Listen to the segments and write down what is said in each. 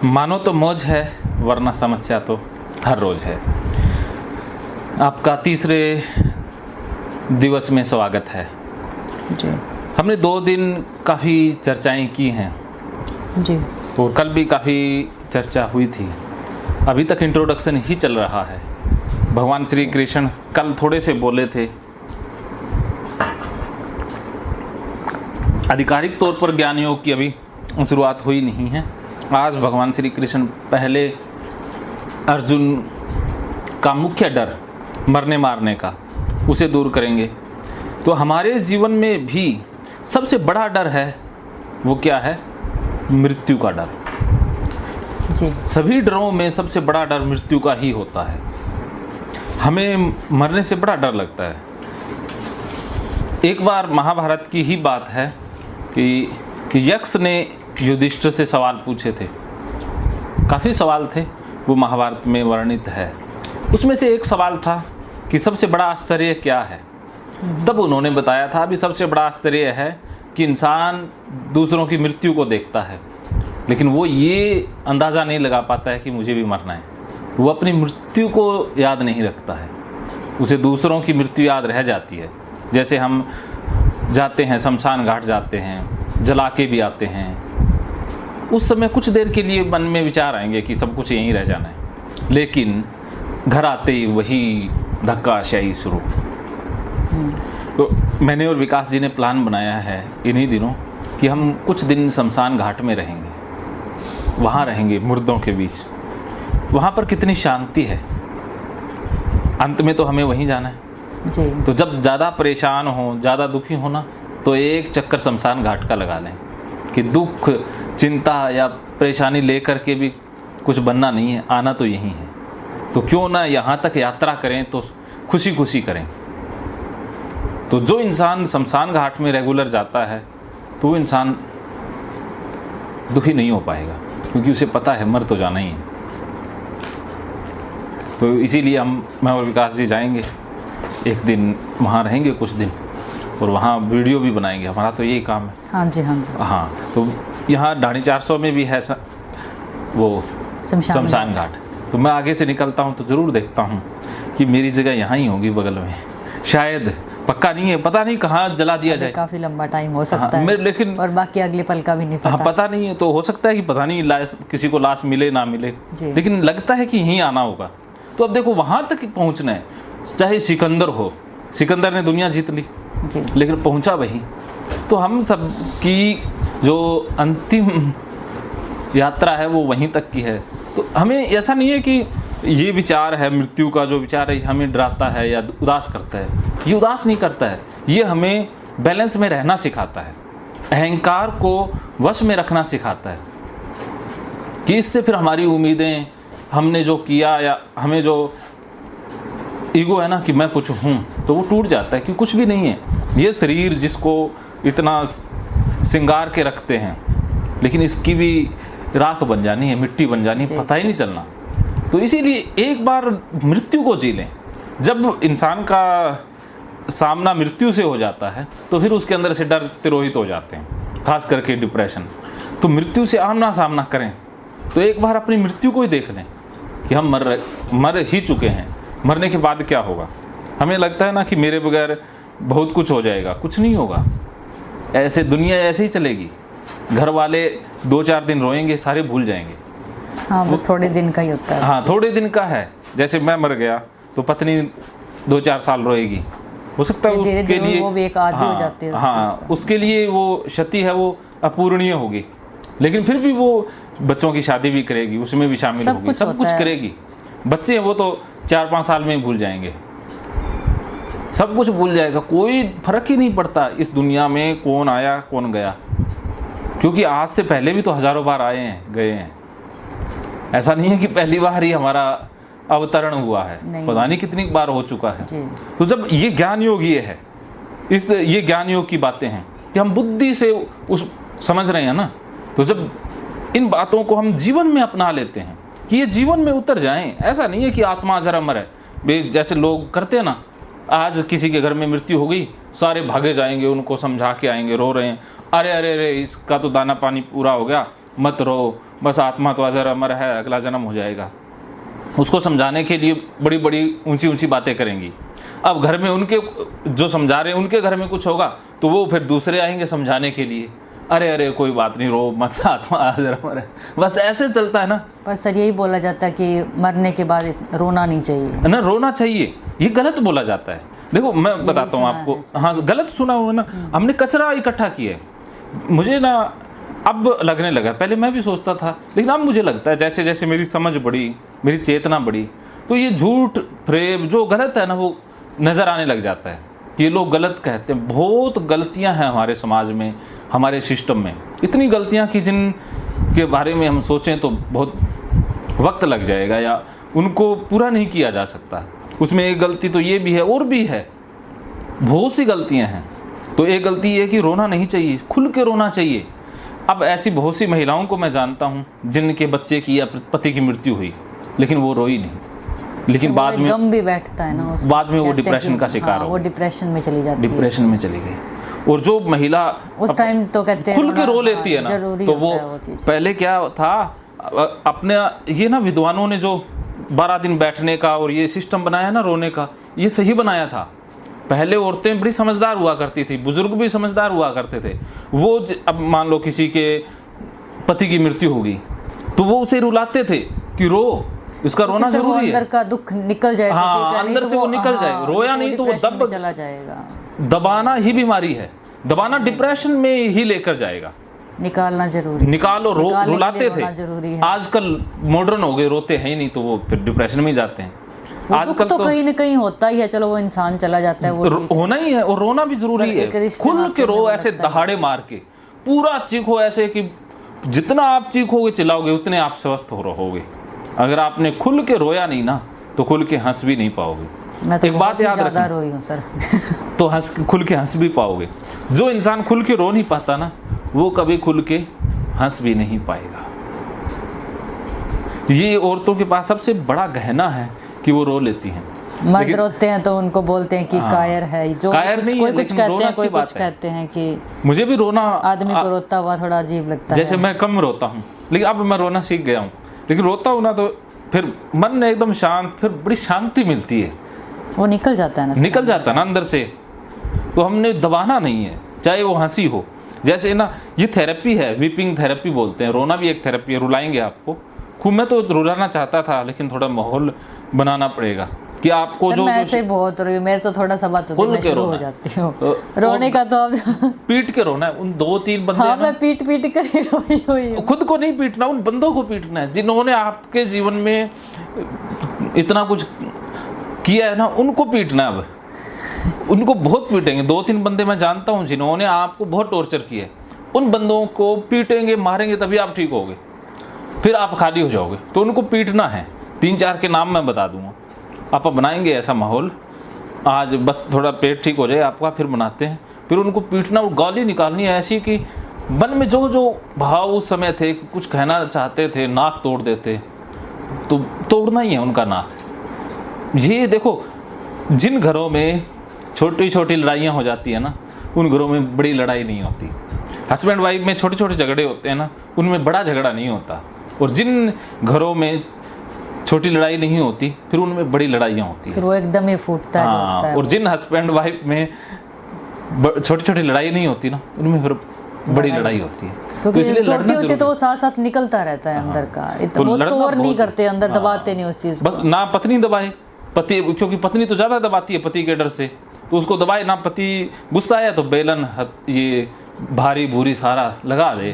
मानो तो मौज है वरना समस्या तो हर रोज़ है। आपका तीसरे दिवस में स्वागत है जी। हमने 2 दिन काफ़ी चर्चाएं की हैं जी। और कल भी काफ़ी चर्चा हुई थी। अभी तक इंट्रोडक्शन ही चल रहा है। भगवान श्री कृष्ण कल थोड़े से बोले थे। आधिकारिक तौर पर ज्ञान योग की अभी शुरुआत हुई नहीं है। आज भगवान श्री कृष्ण पहले अर्जुन का मुख्य डर मरने मारने का उसे दूर करेंगे। तो हमारे जीवन में भी सबसे बड़ा डर है, वो क्या है? मृत्यु का डर। जी। सभी डरों में सबसे बड़ा डर मृत्यु का ही होता है। हमें मरने से बड़ा डर लगता है। एक बार महाभारत की ही बात है कि यक्ष ने युधिष्ठिर से सवाल पूछे थे। काफ़ी सवाल थे, वो महाभारत में वर्णित है। उसमें से एक सवाल था कि सबसे बड़ा आश्चर्य क्या है। तब उन्होंने बताया था अभी सबसे बड़ा आश्चर्य है कि इंसान दूसरों की मृत्यु को देखता है, लेकिन वो ये अंदाज़ा नहीं लगा पाता है कि मुझे भी मरना है। वो अपनी मृत्यु को याद नहीं रखता है, उसे दूसरों की मृत्यु याद रह जाती है। जैसे हम जाते हैं शमशान घाट जाते हैं, जला के भी आते हैं, उस समय कुछ देर के लिए मन में विचार आएंगे कि सब कुछ यहीं रह जाना है, लेकिन घर आते ही वही धक्काशाही शुरू। तो मैंने और विकास जी ने प्लान बनाया है इन्हीं दिनों कि हम कुछ दिन शमशान घाट में रहेंगे, वहाँ रहेंगे मुर्दों के बीच। वहाँ पर कितनी शांति है, अंत में तो हमें वहीं जाना है जी। तो जब ज़्यादा परेशान हो, ज़्यादा दुखी हो ना, तो एक चक्कर शमशान घाट का लगा लें कि दुख चिंता या परेशानी लेकर के भी कुछ बनना नहीं है, आना तो यहीं है। तो क्यों ना यहाँ तक यात्रा करें तो खुशी खुशी करें। तो जो इंसान शमशान घाट में रेगुलर जाता है तो वो इंसान दुखी नहीं हो पाएगा, क्योंकि उसे पता है मर तो जाना ही है। तो इसीलिए मैं और विकास जी जाएंगे, एक दिन वहाँ रहेंगे कुछ दिन, और वहाँ वीडियो भी बनाएंगे। हमारा तो यही काम है। हाँ जी, हाँ जी। हाँ, तो यहाँ ढाणी 400 में भी है वो शमशान घाट। तो मैं आगे से निकलता हूँ तो ज़रूर देखता हूँ कि मेरी जगह यहाँ ही होगी बगल में, शायद, पक्का नहीं है, पता नहीं कहाँ जला दिया जाए। काफ़ी लंबा टाइम हो सकता है, लेकिन और बाकी अगले पल का भी नहीं पता। हाँ, पता नहीं है। तो हो सकता है कि पता नहीं लाश, किसी को लाश मिले ना मिले, लेकिन लगता है कि यहीं आना होगा। तो अब देखो वहाँ तक पहुँचना है, चाहे सिकंदर हो, सिकंदर ने दुनिया जीत ली जी, लेकिन पहुँचा वही। तो हम सब की जो अंतिम यात्रा है वो वहीं तक की है। तो हमें ऐसा नहीं है कि ये विचार है, मृत्यु का जो विचार है हमें डराता है या उदास करता है। ये उदास नहीं करता है, ये हमें बैलेंस में रहना सिखाता है, अहंकार को वश में रखना सिखाता है कि इससे फिर हमारी उम्मीदें, हमने जो किया या हमें जो ईगो है ना कि मैं कुछ हूँ, तो वो टूट जाता है कि कुछ भी नहीं है। ये शरीर जिसको इतना श्रृंगार के रखते हैं, लेकिन इसकी भी राख बन जानी है, मिट्टी बन जानी है, पता ही नहीं चलना। तो इसीलिए एक बार मृत्यु को जी लें। जब इंसान का सामना मृत्यु से हो जाता है तो फिर उसके अंदर से डर तिरोहित हो जाते हैं, खास करके डिप्रेशन। तो मृत्यु से आमना सामना करें तो एक बार अपनी मृत्यु को ही देख लें कि हम मर ही चुके हैं, मरने के बाद क्या होगा। हमें लगता है ना कि मेरे बगैर बहुत कुछ हो जाएगा, कुछ नहीं होगा। ऐसे दुनिया ऐसे ही चलेगी। घर वाले 2-4 दिन रोएंगे, सारे भूल जाएंगे। हाँ, बस थोड़े दिन का ही होता है। हाँ, थोड़े दिन का है। जैसे मैं मर गया तो पत्नी 2-4 साल रोएगी, हो सकता है उसके लिए वो भी एक आदी हो जाती है। हाँ, उसके लिए वो क्षति है वो अपूरणीय होगी, लेकिन फिर भी वो बच्चों की शादी भी करेगी, उसमें भी शामिल होगी, सब कुछ करेगी। बच्चे हैं वो तो 4-5 साल में ही भूल जाएंगे, सब कुछ भूल जाएगा। कोई फर्क ही नहीं पड़ता इस दुनिया में कौन आया कौन गया, क्योंकि आज से पहले भी तो हजारों बार आए हैं गए हैं। ऐसा नहीं है कि पहली बार ही हमारा अवतरण हुआ है, पता नहीं कितनी बार हो चुका है। तो जब ये ज्ञान योग ये है, ये ज्ञान योग की बातें हैं कि हम बुद्धि से उस समझ रहे हैं ना, तो जब इन बातों को हम जीवन में अपना लेते हैं कि ये जीवन में उतर जाएं। ऐसा नहीं है कि आत्मा जरा मरे, जैसे लोग करते हैं ना, आज किसी के घर में मृत्यु हो गई, सारे भागे जाएंगे, उनको समझा के आएंगे, रो रहे हैं, अरे अरे अरे इसका तो दाना पानी पूरा हो गया, मत रो, बस आत्मा तो अजर अमर है, अगला जन्म हो जाएगा। उसको समझाने के लिए बड़ी बड़ी ऊंची ऊंची बातें करेंगी। अब घर में उनके जो समझा रहे हैं उनके घर में कुछ होगा तो वो फिर दूसरे आएंगे समझाने के लिए, अरे अरे कोई बात नहीं, रो मत, आत्मा अजर अमर है। बस ऐसे चलता है ना। पर सर यही बोला जाता है कि मरने के बाद रोना नहीं चाहिए ना, रोना चाहिए, ये गलत बोला जाता है। देखो मैं बताता हूँ आपको, हाँ गलत सुना हुआ ना। हमने कचरा इकट्ठा किया है, मुझे ना अब लगने लगा, पहले मैं भी सोचता था लेकिन अब मुझे लगता है जैसे जैसे मेरी समझ बढ़ी, मेरी चेतना बढ़ी, तो ये झूठ फ्रेब जो गलत है ना वो नज़र आने लग जाता है कि ये लोग गलत कहते हैं। बहुत गलतियां हैं हमारे समाज में, हमारे सिस्टम में, इतनी गलतियां कि जिन के बारे में हम सोचें तो बहुत वक्त लग जाएगा या उनको पूरा नहीं किया जा सकता। उसमें एक गलती तो ये भी है और भी है, बहुत सी गलतियां हैं। तो एक गलती ये है कि रोना नहीं चाहिए, खुल के रोना चाहिए। अब ऐसी बहुत सी महिलाओं को मैं जानता हूँ जिनके बच्चे की या पति की मृत्यु हुई लेकिन वो रोई नहीं, लेकिन तो बाद में गम भी बैठता है ना उसका, बाद में वो कहते हैं डिप्रेशन कि का शिकार हाँ, हो वो गई, डिप्रेशन में चली जाती है। डिप्रेशन में चली गई। और जो महिला उस टाइम तो कहते हैं खुल के रो रोना, लेती है ना, जरूरी तो होता है वो चीज़। पहले क्या था अपने ये ना विद्वानों ने जो 12 दिन बैठने का और ये सिस्टम बनाया ना रोने का, ये सही बनाया था। पहले औरतें बड़ी समझदार हुआ करती थी, बुजुर्ग भी समझदार हुआ करते थे। वो अब मान लो किसी के पति की मृत्यु होगी तो वो उसे रुलाते थे कि रो, इसका रोना किसी को जरूरी अंदर है। का दुख निकल जाए, हाँ, तो ठीक है, नहीं अंदर तो से वो निकल जाए, हाँ, रोया नहीं तो वो डिप्रेशन दब में चला जाएगा। दबाना ही बीमारी है, दबाना डिप्रेशन में ही लेकर जाएगा। निकालना जरूरी, निकालो, निकालने के लिए रुलाते रोना थे। जरूरी है। आजकल मॉडर्न हो गए, रोते हैं ही नहीं तो वो फिर डिप्रेशन में ही जाते हैं। वो आजकल दुख तो कहीं ना कहीं होता ही है, चलो वो इंसान चला जाता है, वो ठीक है। होना ही है और रोना भी जरूरी पर एक है। रिश्ते खुल नाते के रो, में ऐसे लगता है। दहाड़े मार के पूरा चीखो, ऐसे कि जितना आप चीखोगे चिल्लाओगे उतने आप स्वस्थ हो रहोगे। अगर आपने खुल के रोया नहीं ना तो खुल के हंस भी नहीं पाओगे। मैं तो एक बात याद ज़्यादा रखना, रोई हूँ सर। तो खुल के हंस भी पाओगे। जो इंसान खुल के रो नहीं पाता ना वो कभी खुल के हंस भी नहीं पाएगा। ये औरतों के पास सबसे बड़ा गहना है कि वो रो लेती हैं। मर्द रोते हैं तो उनको बोलते हैं कि कायर है, जो कायर नहीं है, कोई कुछ लेकिन कहते रोना हैं, कोई अच्छी बात कुछ है। कहते हैं कि मुझे भी रोना आदमी को रोता हुआ थोड़ा अजीब लगता है। जैसे मैं कम रोता हूँ लेकिन अब मैं रोना सीख गया हूँ, लेकिन रोता हूँ ना तो फिर मन एकदम शांत, फिर बड़ी शांति मिलती है, वो निकल जाता है ना, निकल जाता है ना अंदर से। तो हमने दबाना नहीं है, चाहे वो हंसी हो। जैसे ना ये थेरेपी है, वीपिंग थेरेपी बोलते हैं, रोना भी एक थेरेपी है। रुलाएंगे आपको खूब, मैं तो रुलाना चाहता था लेकिन थोड़ा माहौल बनाना पड़ेगा कि आपको सर जो मैं ऐसे ही बहुत रोई, मेरे तो थोड़ा सा बात होती है, खुल मैं के शुरू हो रोना। जाती हूँ रोने का। तो अब पीट के रोना है। उन 2-3 बंदे हाँ, हैं ना, मैं पीट पीट कर ही रोई हुई हूँ। खुद को नहीं पीटना, उन बंदों को पीटना है जिन्होंने आपके जीवन में इतना कुछ किया है ना, उनको पीटना है। अब उनको बहुत पीटेंगे। 2-3 बंदे मैं जानता हूँ जिन्होंने आपको बहुत टॉर्चर किया है, उन बंदों को पीटेंगे, मारेंगे, तभी आप ठीक होगे, फिर आप खाली हो जाओगे। तो उनको पीटना है। 3-4 के नाम मैं बता दूंगा। आप बनाएंगे ऐसा माहौल, आज बस थोड़ा पेट ठीक हो जाए आपका, फिर बनाते हैं। फिर उनको पीटना और गाली निकालनी है ऐसी कि मन में जो जो भाव उस समय थे, कुछ कहना चाहते थे, नाक तोड़ देते, तो तोड़ना ही है उनका नाक। ये देखो, जिन घरों में छोटी छोटी लड़ाइयाँ हो जाती है ना, उन घरों में बड़ी लड़ाई नहीं होती। हस्बैंड वाइफ में छोटे छोटे झगड़े होते हैं ना, उनमें बड़ा झगड़ा नहीं होता। और जिन घरों में छोटी लड़ाई नहीं होती फिर उनमें बड़ी लड़ाइयाँ होती फिर वो एकदम ही फूटता है, जो हाँ। होता है और जिन हस्बैंड वाइफ में छोटी छोटी लड़ाई नहीं होती ना, उनमें फिर बड़ी लड़ाई होती है। क्योंकि इसलिए छोटी लड़ना होती है तो वो साथ साथ निकलता रहता है अंदर का, तो वो लड़ना स्टोर नहीं बहुत- करते अंदर, दबाते नहीं उस चीज बस ना पत्नी दबाए पति, क्योंकि पत्नी तो ज़्यादा दबाती है पति के डर से, तो उसको दबाए ना। पति गुस्सा आया तो बेलन ये भारी भूरी सारा लगा दे।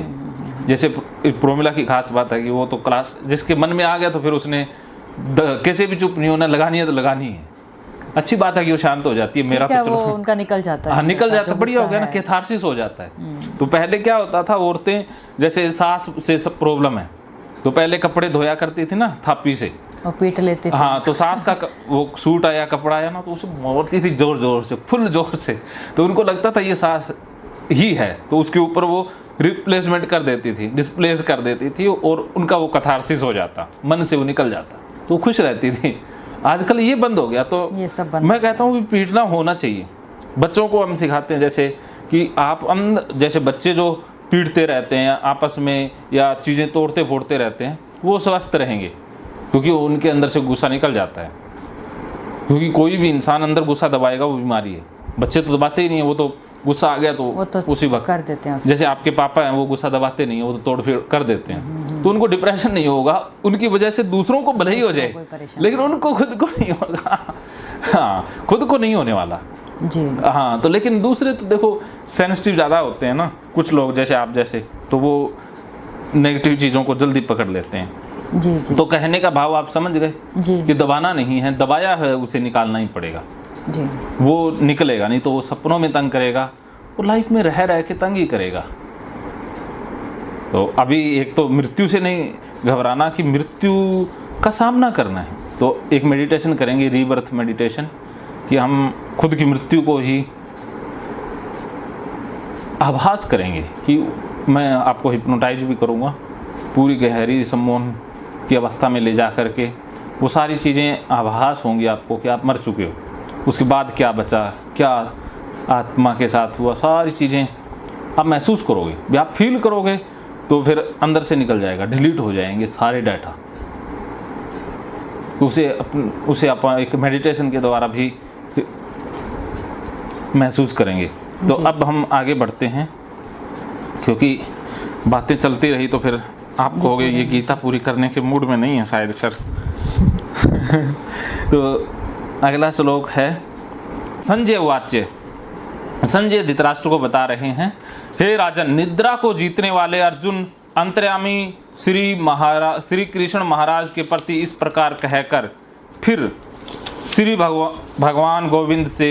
जैसे प्रोमिला की खास बात है कि वो तो क्लास जिसके मन में आ गया तो फिर उसने कैसे भी चुप नहीं होना, लगानी है तो लगानी है। अच्छी बात है कि वो शांत हो जाती है। मेरा क्या तो चलो वो उनका निकल जाता है, हाँ निकल उनका जाता, जो बढ़िया हो गुस्सा गया ना, है। कैथारसिस हो जाता है। तो पहले क्या होता था, औरतें जैसे सास से सब प्रॉब्लम है तो पहले कपड़े धोया करती थी ना थापी से, और पीट लेते थे। हाँ। तो सास का वो सूट आया, कपड़ा आया ना, तो उसे मोड़ती थी जोर जोर से, फुल जोर से। तो उनको लगता था ये सास ही है, तो उसके ऊपर वो रिप्लेसमेंट कर देती थी, डिस्प्लेस कर देती थी, और उनका वो कैथारसिस हो जाता, मन से वो निकल जाता, तो खुश रहती थी। आजकल ये बंद हो गया। तो ये सब बंद। मैं कहता हूँ कि पीटना होना चाहिए। बच्चों को हम सिखाते हैं जैसे कि आप जैसे बच्चे जो पीटते रहते हैं आपस में या चीज़ें तोड़ते फोड़ते रहते हैं, वो स्वस्थ रहेंगे, क्योंकि उनके अंदर से गुस्सा निकल जाता है। क्योंकि कोई भी इंसान अंदर गुस्सा दबाएगा वो बीमारी है। बच्चे तो दबाते ही नहीं है, वो तो गुस्सा आ गया तो उसी वक्त कर देते हैं। जैसे आपके पापा हैं, वो गुस्सा दबाते नहीं है, वो तो तोड़ फेड़ कर देते हैं, तो उनको डिप्रेशन नहीं होगा। उनकी वजह से दूसरों को भले ही हो जाए, लेकिन उनको खुद को नहीं होगा। हाँ, खुद को नहीं होने वाला जी। हाँ, तो लेकिन दूसरे तो देखो सेंसिटिव ज़्यादा होते हैं ना, कुछ लोग जैसे आप जैसे, तो वो नेगेटिव चीज़ों को जल्दी पकड़ लेते हैं। जी जी। तो कहने का भाव आप समझ गए जी कि दबाना नहीं है, दबाया है उसे निकालना ही पड़ेगा। जी। वो निकलेगा नहीं तो वो सपनों में तंग करेगा और लाइफ में रह रह के तंग ही करेगा। तो अभी एक तो मृत्यु से नहीं घबराना कि मृत्यु का सामना करना है, तो एक मेडिटेशन करेंगे, रीबर्थ मेडिटेशन, कि हम खुद की मृत्यु को ही आभास करेंगे। कि मैं आपको हिप्नोटाइज भी करूँगा, पूरी गहरी सम्मोहन की अवस्था में ले जा करके वो सारी चीज़ें आभास होंगी आपको कि आप मर चुके हो, उसके बाद क्या बचा, क्या आत्मा के साथ हुआ, सारी चीज़ें आप महसूस करोगे। भी आप फील करोगे तो फिर अंदर से निकल जाएगा, डिलीट हो जाएंगे सारे डाटा। उसे आप एक मेडिटेशन के द्वारा भी महसूस करेंगे। तो अब हम आगे बढ़ते हैं, क्योंकि बातें चलती रही तो फिर आप कहोगे ये गीता पूरी करने के मूड में नहीं है शायद सर। तो अगला श्लोक है संजय वाच्य। संजय धृतराष्ट्र को बता रहे हैं, हे राजन, निद्रा को जीतने वाले अर्जुन अंतर्यामी श्री कृष्ण महाराज के प्रति इस प्रकार कहकर फिर श्री भगवान गोविंद से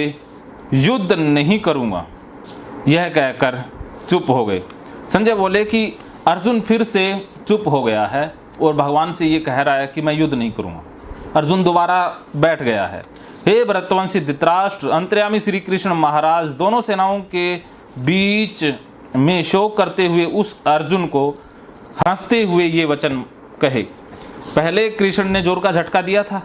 युद्ध नहीं करूँगा, यह कहकर चुप हो गए। संजय बोले कि अर्जुन फिर से चुप हो गया है और भगवान से ये कह रहा है कि मैं युद्ध नहीं करूँगा। अर्जुन दोबारा बैठ गया है। हे भरतवंशी धृतराष्ट्र, अंतर्यामी श्री कृष्ण महाराज दोनों सेनाओं के बीच में शोक करते हुए उस अर्जुन को हंसते हुए ये वचन कहे। पहले कृष्ण ने जोर का झटका दिया था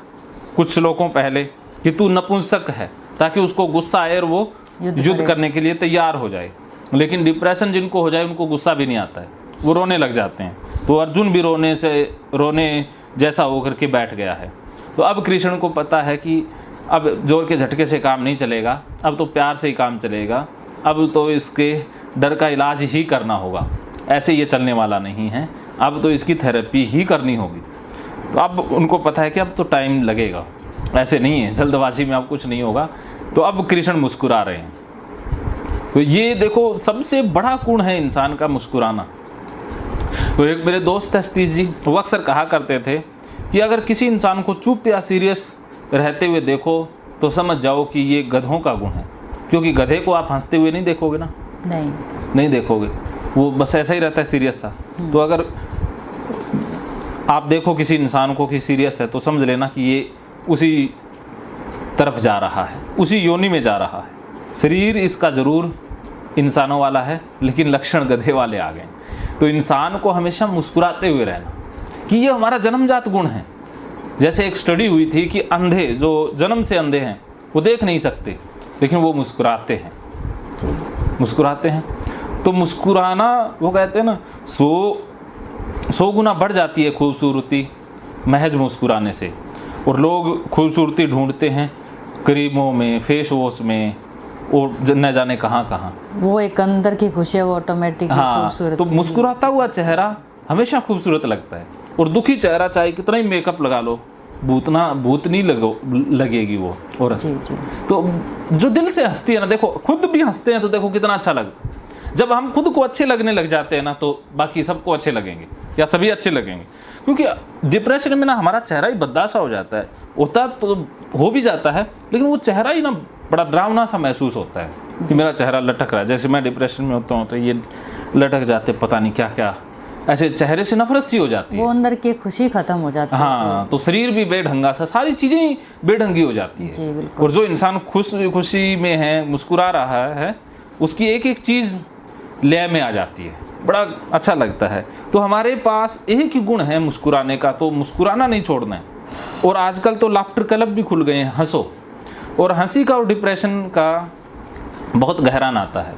कुछ श्लोकों पहले कि तू नपुंसक है, ताकि उसको गुस्सा आए और वो युद्ध करने के लिए तैयार हो जाए। लेकिन डिप्रेशन जिनको हो जाए उनको गुस्सा भी नहीं आता है, वो रोने लग जाते हैं। तो अर्जुन भी रोने जैसा होकर के बैठ गया है। तो अब कृष्ण को पता है कि अब जोर के झटके से काम नहीं चलेगा, अब तो प्यार से ही काम चलेगा, अब तो इसके डर का इलाज ही करना होगा, ऐसे ये चलने वाला नहीं है, अब तो इसकी थेरेपी ही करनी होगी। तो अब उनको पता है कि अब तो टाइम लगेगा, ऐसे नहीं है जल्दबाजी में अब कुछ नहीं होगा। तो अब कृष्ण मुस्कुरा रहे हैं। तो ये देखो सबसे बड़ा गुण है इंसान का, मुस्कुराना। तो एक मेरे दोस्त है सतीश जी, वो अक्सर कहा करते थे कि अगर किसी इंसान को चुप या सीरियस रहते हुए देखो तो समझ जाओ कि ये गधों का गुण है, क्योंकि गधे को आप हंसते हुए नहीं देखोगे ना, नहीं देखोगे, वो बस ऐसा ही रहता है सीरियस सा। तो अगर आप देखो किसी इंसान को कि सीरियस है तो समझ लेना कि ये उसी तरफ जा रहा है, उसी योनि में जा रहा है। शरीर इसका ज़रूर इंसानों वाला है, लेकिन लक्षण गधे वाले आ गए। तो इंसान को हमेशा मुस्कुराते हुए रहना, कि ये हमारा जन्मजात गुण है। जैसे एक स्टडी हुई थी कि अंधे जो जन्म से अंधे हैं वो देख नहीं सकते, लेकिन वो मुस्कुराते हैं। तो मुस्कुराना, वो कहते हैं ना, 100 गुना बढ़ जाती है खूबसूरती महज मुस्कुराने से। और लोग खूबसूरती ढूंढते हैं क्रीमों में, फेस वॉश में, और न जाने कहाँ। वो एक अंदर की खुशी है, वो ऑटोमेटिक खूबसूरत। तो मुस्कुराता हुआ चेहरा हमेशा खूबसूरत लगता है, और दुखी चेहरा चाहे कितना ही मेकअप लगा लो, भूतनी लगेगी वो। और जी। तो जो दिल से हंसती है ना, देखो खुद भी हंसते हैं तो देखो कितना अच्छा लगता है। जब हम खुद को अच्छे लगने लग जाते हैं ना, तो बाकी सबको अच्छे लगेंगे या सभी अच्छे लगेंगे। क्योंकि डिप्रेशन में ना हमारा चेहरा ही बददासा हो जाता है, होता तो हो भी जाता है, लेकिन वो चेहरा ही ना बड़ा डरावना सा महसूस होता है कि मेरा चेहरा लटक रहा है। जैसे मैं डिप्रेशन में होता हूँ तो ये लटक जाते, पता नहीं क्या क्या, ऐसे चेहरे से नफरत सी हो जाती है, वो अंदर की खुशी खत्म हो जाती है। हाँ, तो शरीर भी बेढंगा सा, सारी चीज़ें बेढंगी हो जाती है। जी बिल्कुल। और जो इंसान खुशी में है, मुस्कुरा रहा है, उसकी एक एक चीज़ लय में आ जाती है, बड़ा अच्छा लगता है। तो हमारे पास एक ही गुण है मुस्कुराने का, तो मुस्कुराना नहीं छोड़ना है। और आजकल तो लाफ्टर क्लब भी खुल गए हैं, हंसो। और हंसी का और डिप्रेशन का बहुत गहरा नाता है।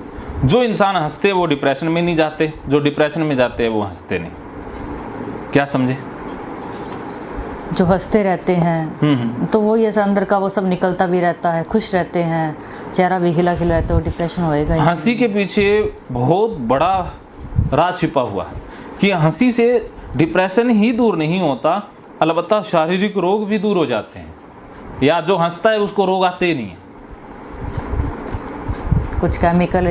जो इंसान हंसते वो डिप्रेशन में नहीं जाते, जो डिप्रेशन में जाते हैं वो हंसते नहीं। क्या समझे? जो हंसते रहते हैं तो वो ये अंदर का वो सब निकलता भी रहता है, खुश रहते हैं, चेहरा भी खिला खिला रहता है, वो डिप्रेशन होएगा ही। हंसी के पीछे बहुत बड़ा राज छिपा हुआ है कि हंसी से डिप्रेशन ही दूर नहीं होता, अलबत्ता शारीरिक रोग भी दूर हो जाते हैं, या जो हंसता है उसको रोग आते ही नहीं है। कुछ केमिकल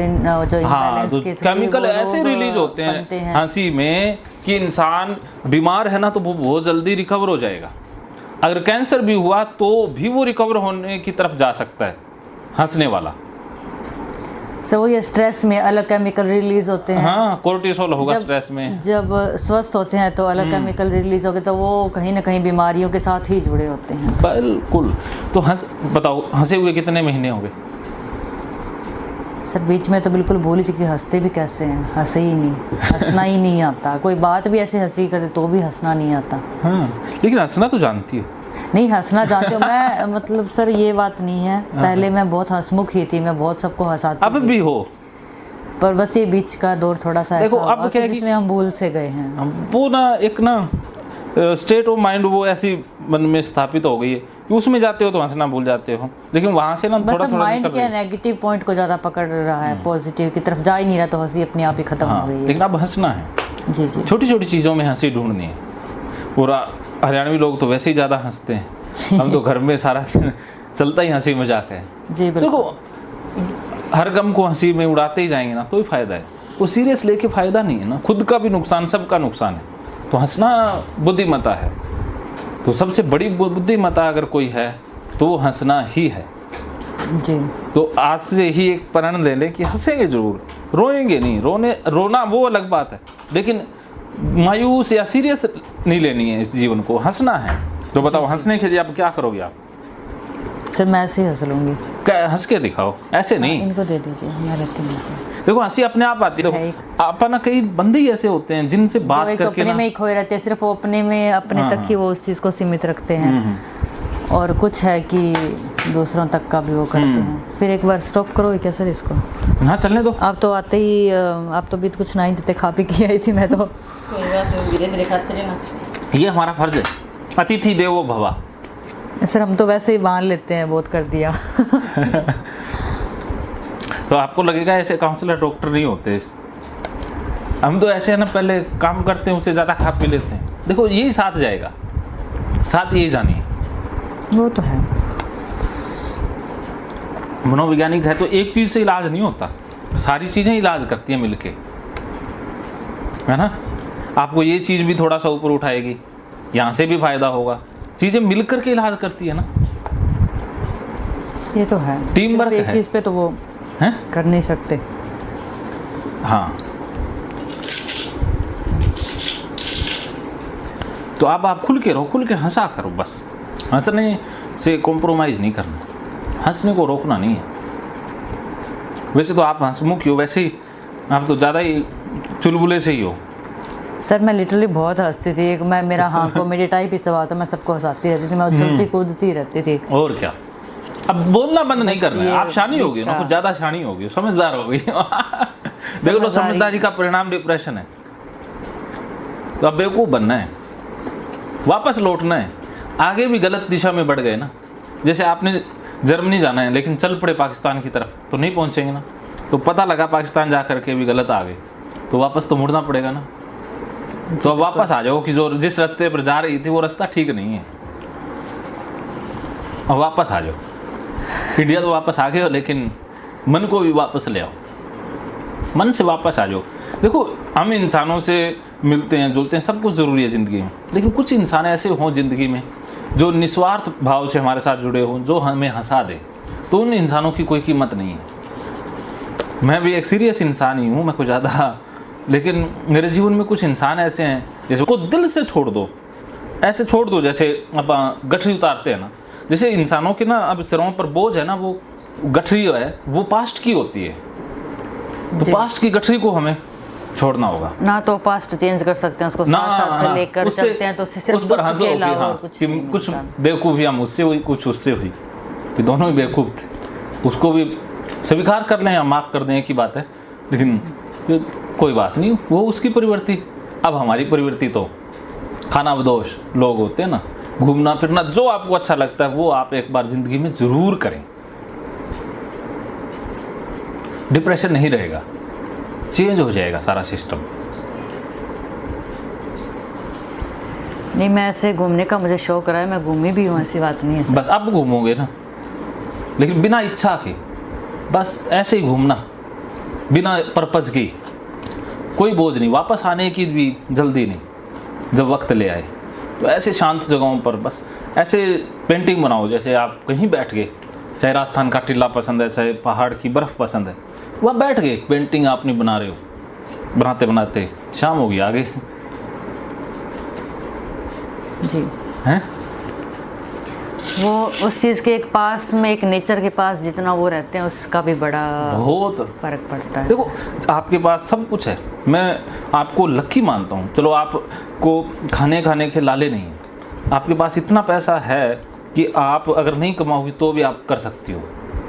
जो हाँ, तो केमिकल ऐसे रिलीज होते हैं हंसी में कि इंसान बीमार है ना तो वो बहुत जल्दी रिकवर हो जाएगा। अगर कैंसर भी हुआ तो भी वो रिकवर होने की तरफ जा सकता है, हंसने वाला। सर वो ये स्ट्रेस में अलग केमिकल रिलीज होते हैं। हाँ, कोर्टिसोल होगा स्ट्रेस में। जब स्वस्थ होते हैं तो अलग केमिकल रिलीज होगे, तो वो कहीं ना कहीं बीमारियों के साथ ही जुड़े होते हैं। बिल्कुल। तो बताओ, हंसे हुए कितने महीने हो गए? सर बीच में तो बिल्कुल भूल ही चुकी, हंसते भी कैसे हैं, हंसे ही नहीं, हंसना ही नहीं आता। कोई बात भी ऐसे हंसी करते तो भी हंसना नहीं आता। हाँ, लेकिन हंसना तो जानती हो। नहीं, हंसना जानती हूँ मैं, मतलब सर ये बात नहीं है। पहले मैं बहुत हंसमुख ही थी, मैं बहुत सबको हंसाती अब भी हो, पर बस ये बीच का दौर थोड़ा सा देखो ऐसा अब हुआ क्या है जिसमें हम भूल से गए हैं। वो ना एक ना स्टेट ऑफ माइंड वो ऐसी मन में स्थापित हो गई है कि उसमें जाते हो तो हंसना भूल जाते हो, लेकिन वहां से ना थोड़ा थोड़ा माइंड के नेगेटिव पॉइंट को ज़्यादा पकड़ रहा है, पॉजिटिव की तरफ जा ही नहीं रहा, तो हंसी अपने आप ही खत्म हो गई है। लेकिन अब हंसना है। जी जी, छोटी छोटी चीज़ों में हंसी ढूंढनी है। पूरा हरियाणवी लोग तो वैसे ही ज़्यादा हंसते हैं, हम तो घर में सारा दिन चलता ही हंसी मजाक है। जी बिल्कुल। देखो हर गम को हंसी में उड़ाते ही जाएंगे ना तो ही फायदा है, वो सीरियस लेके फायदा नहीं है ना, खुद का भी नुकसान, सबका नुकसान है। तो हंसना बुद्धिमत्ता है, तो सबसे बड़ी बुद्धिमत्ता अगर कोई है तो वो हंसना ही है। जी, तो आज से ही एक प्रण ले लें कि हंसेंगे जरूर, रोएंगे नहीं। रोना वो अलग बात है, लेकिन मायूस या सीरियस नहीं लेनी है इस जीवन को, हंसना है। तो बताओ, हंसने के लिए आप क्या करोगे? आप सर मैं ऐसे ही हंस लूँगी। क्या हंस के दिखाओ, ऐसे नहीं। इनको दे दीजिए, मैं रखती हूँ। देखो हंसी अपने आप आती है। अपना कई बंदे ही ऐसे होते हैं जिनसे बात करके अपने में ही खोए रहते हैं, सिर्फ वो अपने में, अपने तक ही वो उस चीज़ को सीमित रखते हैं, और कुछ है कि दूसरों तक का भी वो करते हैं। फिर एक बार स्टॉप करो क्या सर इसको? हाँ, चलने दो। आप तो आते ही, आप तो भी कुछ नहीं देते, खा पी के आई थी मैं तो। धीरे धीरे खाते रहना, ये हमारा फर्ज है, अतिथि देवो भव। सर हम तो वैसे ही मान लेते हैं, बहुत कर दिया। तो आपको लगेगा ऐसे काउंसलर डॉक्टर नहीं होते, हम तो ऐसे है ना, पहले काम करते हैं उससे ज़्यादा खा पी लेते हैं। देखो यही साथ जाएगा, साथ यही जानिए। वो तो है, मनोवैज्ञानिक है तो एक चीज़ से इलाज नहीं होता, सारी चीज़ें इलाज करती हैं मिलके, है ना। आपको ये चीज़ भी थोड़ा सा ऊपर उठाएगी, यहाँ से भी फायदा होगा, चीज़ें मिलकर के इलाज करती है ना। ये तो है, टीम वर्क है। एक चीज़ पे तो वो है कर नहीं सकते। हाँ, तो आप खुल के रहो, खुल के हंसा करो बस। हंसने से कॉम्प्रोमाइज़ नहीं करना, हंसने को रोकना नहीं है। वैसे तो आप हंसमुख ही हो, वैसे ही आप तो ज़्यादा ही चुलबुले से ही हो। सर मैं लिटरली बहुत हंसती थी, एक मैं, मेरा हाँ कॉमेडी टाइप ही सवाल था, मैं सबको हंसाती रहती थी, मैं उछलती कूदती रहती थी। और क्या, अब बोलना बंद नहीं करना है। आप शानी होगी ना, कुछ ज़्यादा शानी होगी, समझदार होगी। देख लो, समझदारी का परिणाम डिप्रेशन है। तो अब बेवकूफ़ बनना है, वापस लौटना है। आगे भी गलत दिशा में बढ़ गए ना, जैसे आपने जर्मनी जाना है लेकिन चल पड़े पाकिस्तान की तरफ, तो नहीं पहुंचेंगे ना। तो पता लगा पाकिस्तान जा करके भी गलत आ गए, तो वापस तो मुड़ना पड़ेगा ना। तो अब वापस आ जाओ कि जो जिस रास्ते पर जा रही थी वो रास्ता ठीक नहीं है, अब वापस आ जाओ। इंडिया तो वापस आ गए हो, लेकिन मन को भी वापस ले आओ, मन से वापस आ जाओ। देखो हम इंसानों से मिलते हैं, जुलते हैं, सब कुछ ज़रूरी है ज़िंदगी में, लेकिन कुछ इंसान ऐसे हों ज़िंदगी में जो निस्वार्थ भाव से हमारे साथ जुड़े हों, जो हमें हंसा दे, तो उन इंसानों की कोई कीमत नहीं है। मैं भी एक सीरियस इंसान ही हूँ, मैं कुछ ज़्यादा, लेकिन मेरे जीवन में कुछ इंसान ऐसे हैं जैसे को दिल से छोड़ दो, ऐसे छोड़ दो जैसे अब गठरी उतारते हैं ना। जैसे इंसानों के ना अब सिरों पर बोझ है ना, वो गठरी है, वो पास्ट की होती है, तो पास्ट की गठरी को हमें छोड़ना होगा ना। तो पास्ट चेंज कर सकते हैं, उसको साथ साथ लेकर चलते हैं, तो सिर्फ उस पर हंसो कि कुछ बेवकूफ़ियाँ मुझसे हुई, कुछ उससे हुई, कि दोनों ही बेवकूफ़ थे, उसको भी स्वीकार कर लें या माफ़ कर दें, एक ही बात है। लेकिन कोई बात नहीं, वो उसकी प्रवृत्ति। अब हमारी प्रवृत्ति तो खाना बदोश लोग होते हैं ना, घूमना फिरना, जो आपको अच्छा लगता है वो आप एक बार ज़िंदगी में ज़रूर करें। डिप्रेशन नहीं रहेगा, चेंज हो जाएगा सारा सिस्टम। नहीं, मैं ऐसे घूमने का मुझे शौक रहा है, मैं घूमी भी हूँ, ऐसी बात नहीं है। बस अब घूमोगे ना, लेकिन बिना इच्छा के, बस ऐसे ही घूमना, बिना पर्पज़ की, कोई बोझ नहीं, वापस आने की भी जल्दी नहीं, जब वक्त ले आए। तो ऐसे शांत जगहों पर बस ऐसे पेंटिंग बनाओ, जैसे आप कहीं बैठ गए, चाहे राजस्थान का टिल्ला पसंद है, चाहे पहाड़ की बर्फ़ पसंद है, वहाँ बैठ गए, पेंटिंग आप नहीं बना रहे हो, बनाते बनाते शाम होगी, आगे जी हैं। वो उस चीज़ के एक पास में, एक नेचर के पास जितना वो रहते हैं, उसका भी बड़ा बहुत फर्क पड़ता है। देखो, आपके पास सब कुछ है, मैं आपको लकी मानता हूँ। चलो, आपको खाने के लाले नहीं हैं, आपके पास इतना पैसा है कि आप अगर नहीं कमाओगी तो भी आप कर सकती हो।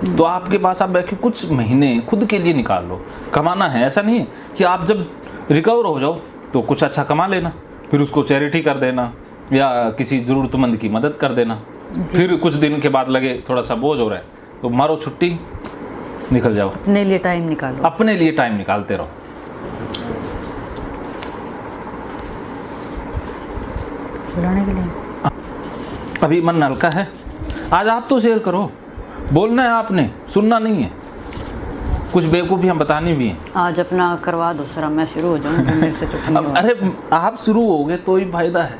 तो आपके पास आप बैठ के कुछ महीने खुद के लिए निकाल लो। कमाना है, ऐसा नहीं है कि आप जब रिकवर हो जाओ तो कुछ अच्छा कमा लेना, फिर उसको चैरिटी कर देना या किसी ज़रूरतमंद की मदद कर देना। फिर कुछ दिन के बाद लगे थोड़ा सा बोझ हो रहा है तो मारो छुट्टी, निकल जाओ, अपने लिए टाइम निकालो, अपने लिए टाइम निकालते रहो। बुलाने के लिए अभी मन हल्का है, आज आप तो शेयर करो, बोलना है आपने, सुनना नहीं है, कुछ बेवकूफ़ी हम बतानी भी हैं। आज अपना करवा दो सर, मैं शुरू हो जाऊँ, मेरे से चुप नहीं होगा। अरे आप शुरू होगे तो ही फायदा है,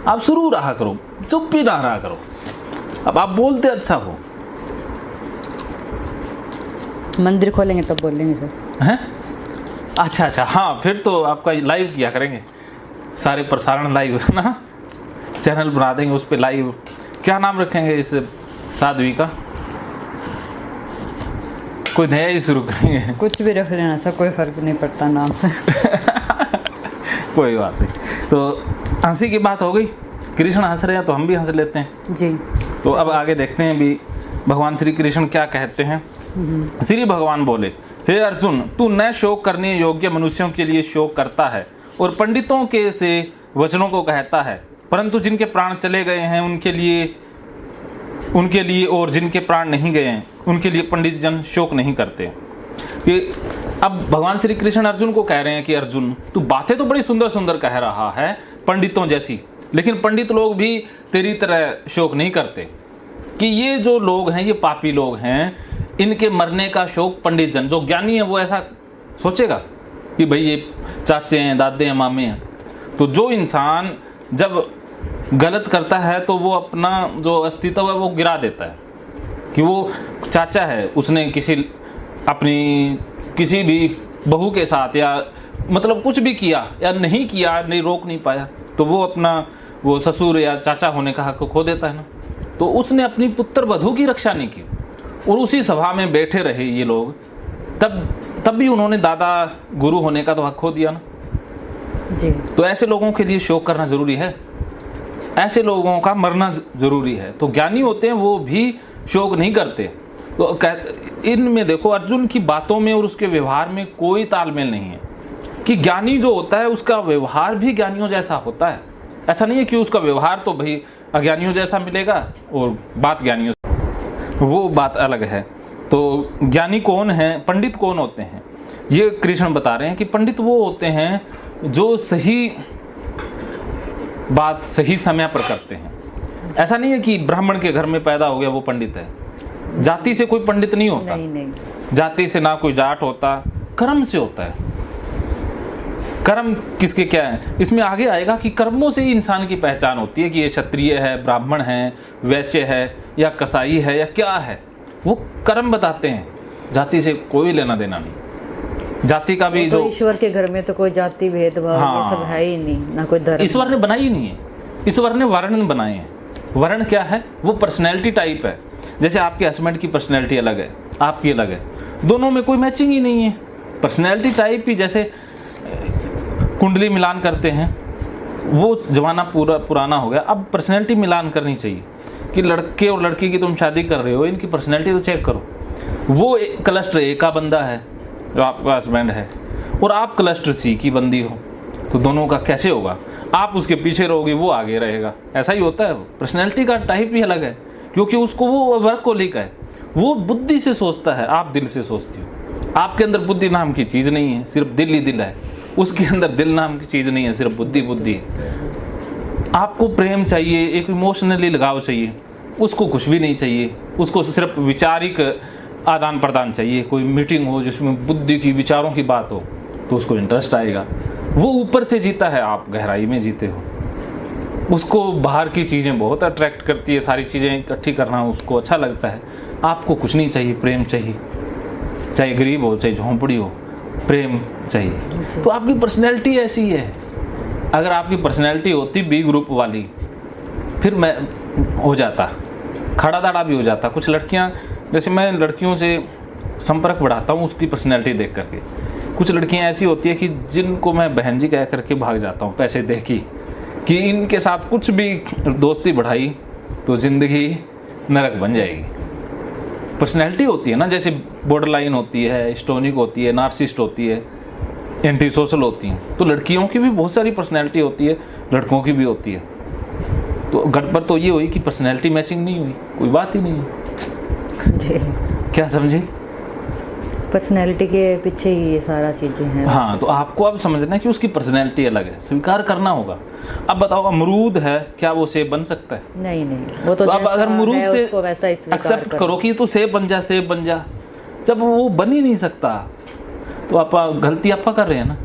आप शुरू रहा करो, चुप भी ना रहा करो। अब आप बोलते अच्छा हो। मंदिर खोलेंगे तब बोलेंगे सर। हैं? अच्छा, हाँ, फिर तो आपका लाइव किया करेंगे, सारे प्रसारण लाइव है ना, चैनल बना देंगे उस पर लाइव। क्या नाम रखेंगे इस साध्वी का? कोई नया ही शुरू करेंगे। कुछ भी रख लेना सर, कोई फर्क नहीं पड़ता नाम से। कोई बात नहीं। तो हंसी की बात हो गई, कृष्ण हंस रहे हैं तो हम भी हंस लेते हैं जी। तो अब आगे देखते हैं भी भगवान श्री कृष्ण क्या कहते हैं। श्री भगवान बोले, हे अर्जुन, तू न शोक करने योग्य मनुष्यों के लिए शोक करता है और पंडितों के से वचनों को कहता है, परंतु जिनके प्राण चले गए हैं उनके लिए और जिनके प्राण नहीं गए हैं उनके लिए पंडित जन शोक नहीं करते। कि अब भगवान श्री कृष्ण अर्जुन को कह रहे हैं कि अर्जुन, तू बातें तो बड़ी सुंदर सुंदर कह रहा है पंडितों जैसी, लेकिन पंडित लोग भी तेरी तरह शोक नहीं करते। कि ये जो लोग हैं, ये पापी लोग हैं, इनके मरने का शोक पंडित जन, जो ज्ञानी है वो ऐसा सोचेगा कि भाई ये चाचे हैं, दादे हैं, मामे हैं। तो जो इंसान जब गलत करता है तो वो अपना जो अस्तित्व है वो गिरा देता है कि वो चाचा है, उसने किसी भी बहू के साथ या मतलब कुछ भी किया या नहीं किया, नहीं रोक नहीं पाया, तो वो अपना वो ससुर या चाचा होने का हक खो देता है ना। तो उसने अपनी पुत्र वधू की रक्षा नहीं की और उसी सभा में बैठे रहे ये लोग, तब भी उन्होंने दादा गुरु होने का तो हक खो दिया ना जी। तो ऐसे लोगों के लिए शोक करना ज़रूरी है, ऐसे लोगों का मरना ज़रूरी है। तो ज्ञानी होते हैं वो भी शोक नहीं करते। तो इनमें देखो, अर्जुन की बातों में और उसके व्यवहार में कोई तालमेल नहीं है कि ज्ञानी जो होता है उसका व्यवहार भी ज्ञानियों जैसा होता है। ऐसा नहीं है कि उसका व्यवहार तो भाई अज्ञानियों जैसा मिलेगा और बात ज्ञानियों, वो बात अलग है। तो ज्ञानी कौन है, पंडित कौन होते हैं, ये कृष्ण बता रहे हैं कि पंडित वो होते हैं जो सही बात सही समय पर करते हैं। ऐसा नहीं है कि ब्राह्मण के घर में पैदा हो गया वो पंडित है, जाति से कोई पंडित नहीं होता। नहीं। जाति से ना कोई जाट होता, कर्म से होता है। कर्म किसके क्या है, इसमें आगे आएगा कि कर्मों से ही इंसान की पहचान होती है कि ये क्षत्रिय है, ब्राह्मण है, वैश्य है या कसाई है या क्या है, वो कर्म बताते हैं। जाति से कोई लेना देना नहीं। जाति का भी तो जो ईश्वर के घर में तो कोई जाति भेदभाव ये सब है ही नहीं, ना कोई धर्म। ईश्वर ने बनाई ही नहीं है, ईश्वर ने वर्ण बनाए हैं। वर्ण क्या है, वो पर्सनैलिटी टाइप है। जैसे आपके हस्बैंड की पर्सनैलिटी अलग है, आपकी अलग है, दोनों में कोई मैचिंग ही नहीं है। पर्सनैलिटी टाइप ही, जैसे कुंडली मिलान करते हैं, वो जमाना पुराना हो गया। अब पर्सनैलिटी मिलान करनी चाहिए कि लड़के और लड़की की तुम शादी कर रहे हो, इनकी पर्सनैलिटी तो चेक करो। वो क्लस्टर ए का बंदा है, जो आपका हस्बैंड है, और आप क्लस्टर सी की बंदी हो, तो दोनों का कैसे होगा? आप उसके पीछे रहोगे, वो आगे रहेगा। ऐसा ही होता है। पर्सनैलिटी का टाइप ही अलग है, क्योंकि उसको वो वर्कोहॉलिक है, वो बुद्धि से सोचता है, आप दिल से सोचती हो। आपके अंदर बुद्धि नाम की चीज़ नहीं है, सिर्फ दिल ही दिल है। उसके अंदर दिल नाम की चीज़ नहीं है, सिर्फ बुद्धि बुद्धि है। आपको प्रेम चाहिए, एक इमोशनली लगाव चाहिए, उसको कुछ भी नहीं चाहिए। उसको सिर्फ विचारिक आदान प्रदान चाहिए। कोई मीटिंग हो जिसमें बुद्धि की, विचारों की बात हो, तो उसको इंटरेस्ट आएगा। वो ऊपर से जीता है, आप गहराई में जीते हो। उसको बाहर की चीज़ें बहुत अट्रैक्ट करती है, सारी चीज़ें इकट्ठी करना उसको अच्छा लगता है। आपको कुछ नहीं चाहिए, प्रेम चाहिए। चाहे गरीब हो, चाहे झोंपड़ी हो, प्रेम चाहिए। तो आपकी पर्सनैलिटी ऐसी है। अगर आपकी पर्सनैलिटी होती बी ग्रुप वाली, फिर मैं हो जाता, खड़ा दाड़ा भी हो जाता। कुछ लड़कियां, जैसे मैं लड़कियों से संपर्क बढ़ाता हूँ उसकी पर्सनैलिटी देख करके। कुछ लड़कियां ऐसी होती है कि जिनको मैं बहन जी कह करके भाग जाता हूँ, पैसे दे कि इनके साथ कुछ भी दोस्ती बढ़ाई तो ज़िंदगी नरक बन जाएगी। पर्सनैलिटी होती है ना, जैसे बॉर्डरलाइन होती है, स्टोनिक होती है, नार्सिस्ट होती है, एंटी सोशल होती हैं। तो लड़कियों की भी बहुत सारी पर्सनैलिटी होती है, लड़कों की भी होती है। तो गड़बड़ तो ये हुई कि पर्सनैलिटी मैचिंग नहीं हुई, कोई बात ही नहीं है। जी, क्या समझे? पर्सनैलिटी के पीछे ही ये सारा चीज़ें हैं। हाँ, तो आपको अब समझना है कि उसकी पर्सनैलिटी अलग है, स्वीकार करना होगा। अब बताओ, अमरूद है, क्या वो सेब बन सकता है? नहीं, वो तो अब अगर अमरूद से एक्सेप्ट करो कि तू सेब बन जा, सेब बन जा, जब वो बन ही नहीं सकता, तो आप गलती आप कर रहे हैं ना।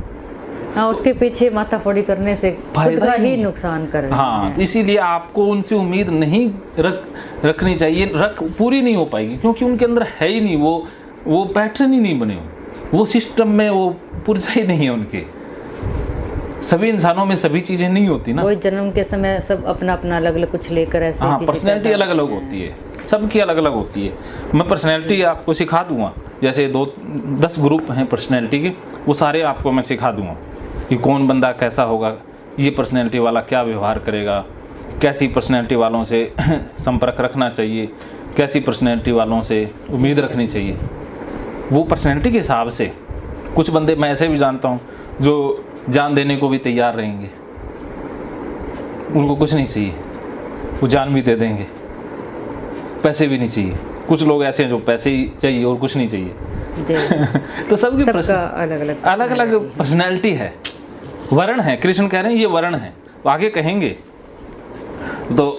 हाँ, उसके पीछे माथाफोड़ी करने से खुद का ही नुकसान कर रहे हैं। हाँ, तो इसीलिए आपको उनसे उम्मीद नहीं रखनी चाहिए। पूरी नहीं हो पाएगी, क्योंकि उनके अंदर है ही नहीं, वो पैटर्न ही नहीं बने, वो सिस्टम में वो पुर्जा ही नहीं है उनके। सभी इंसानों में सभी चीज़ें नहीं होती ना। वही जन्म के समय सब अपना अपना अलग अलग कुछ लेकर ऐसे। हाँ, पर्सनैलिटी अलग अलग होती है, सबकी अलग अलग होती है। मैं पर्सनैलिटी आपको सिखा दूंगा, जैसे 10 ग्रुप हैं पर्सनैलिटी के, वो सारे आपको मैं सिखा दूंगा कि कौन बंदा कैसा होगा, ये पर्सनैलिटी वाला क्या व्यवहार करेगा, कैसी पर्सनैलिटी वालों से संपर्क रखना चाहिए, कैसी पर्सनैलिटी वालों से उम्मीद रखनी चाहिए। वो पर्सनैलिटी के हिसाब से। कुछ बंदे मैं ऐसे भी जानता हूँ जो जान देने को भी तैयार रहेंगे, उनको कुछ नहीं चाहिए, वो जान भी दे देंगे, पैसे भी नहीं चाहिए। कुछ लोग ऐसे हैं जो पैसे ही चाहिए और कुछ नहीं चाहिए। तो सबकी अलग अलग पर्सनैलिटी है, वर्ण है। कृष्ण कह रहे हैं ये वर्ण है, तो आगे कहेंगे। तो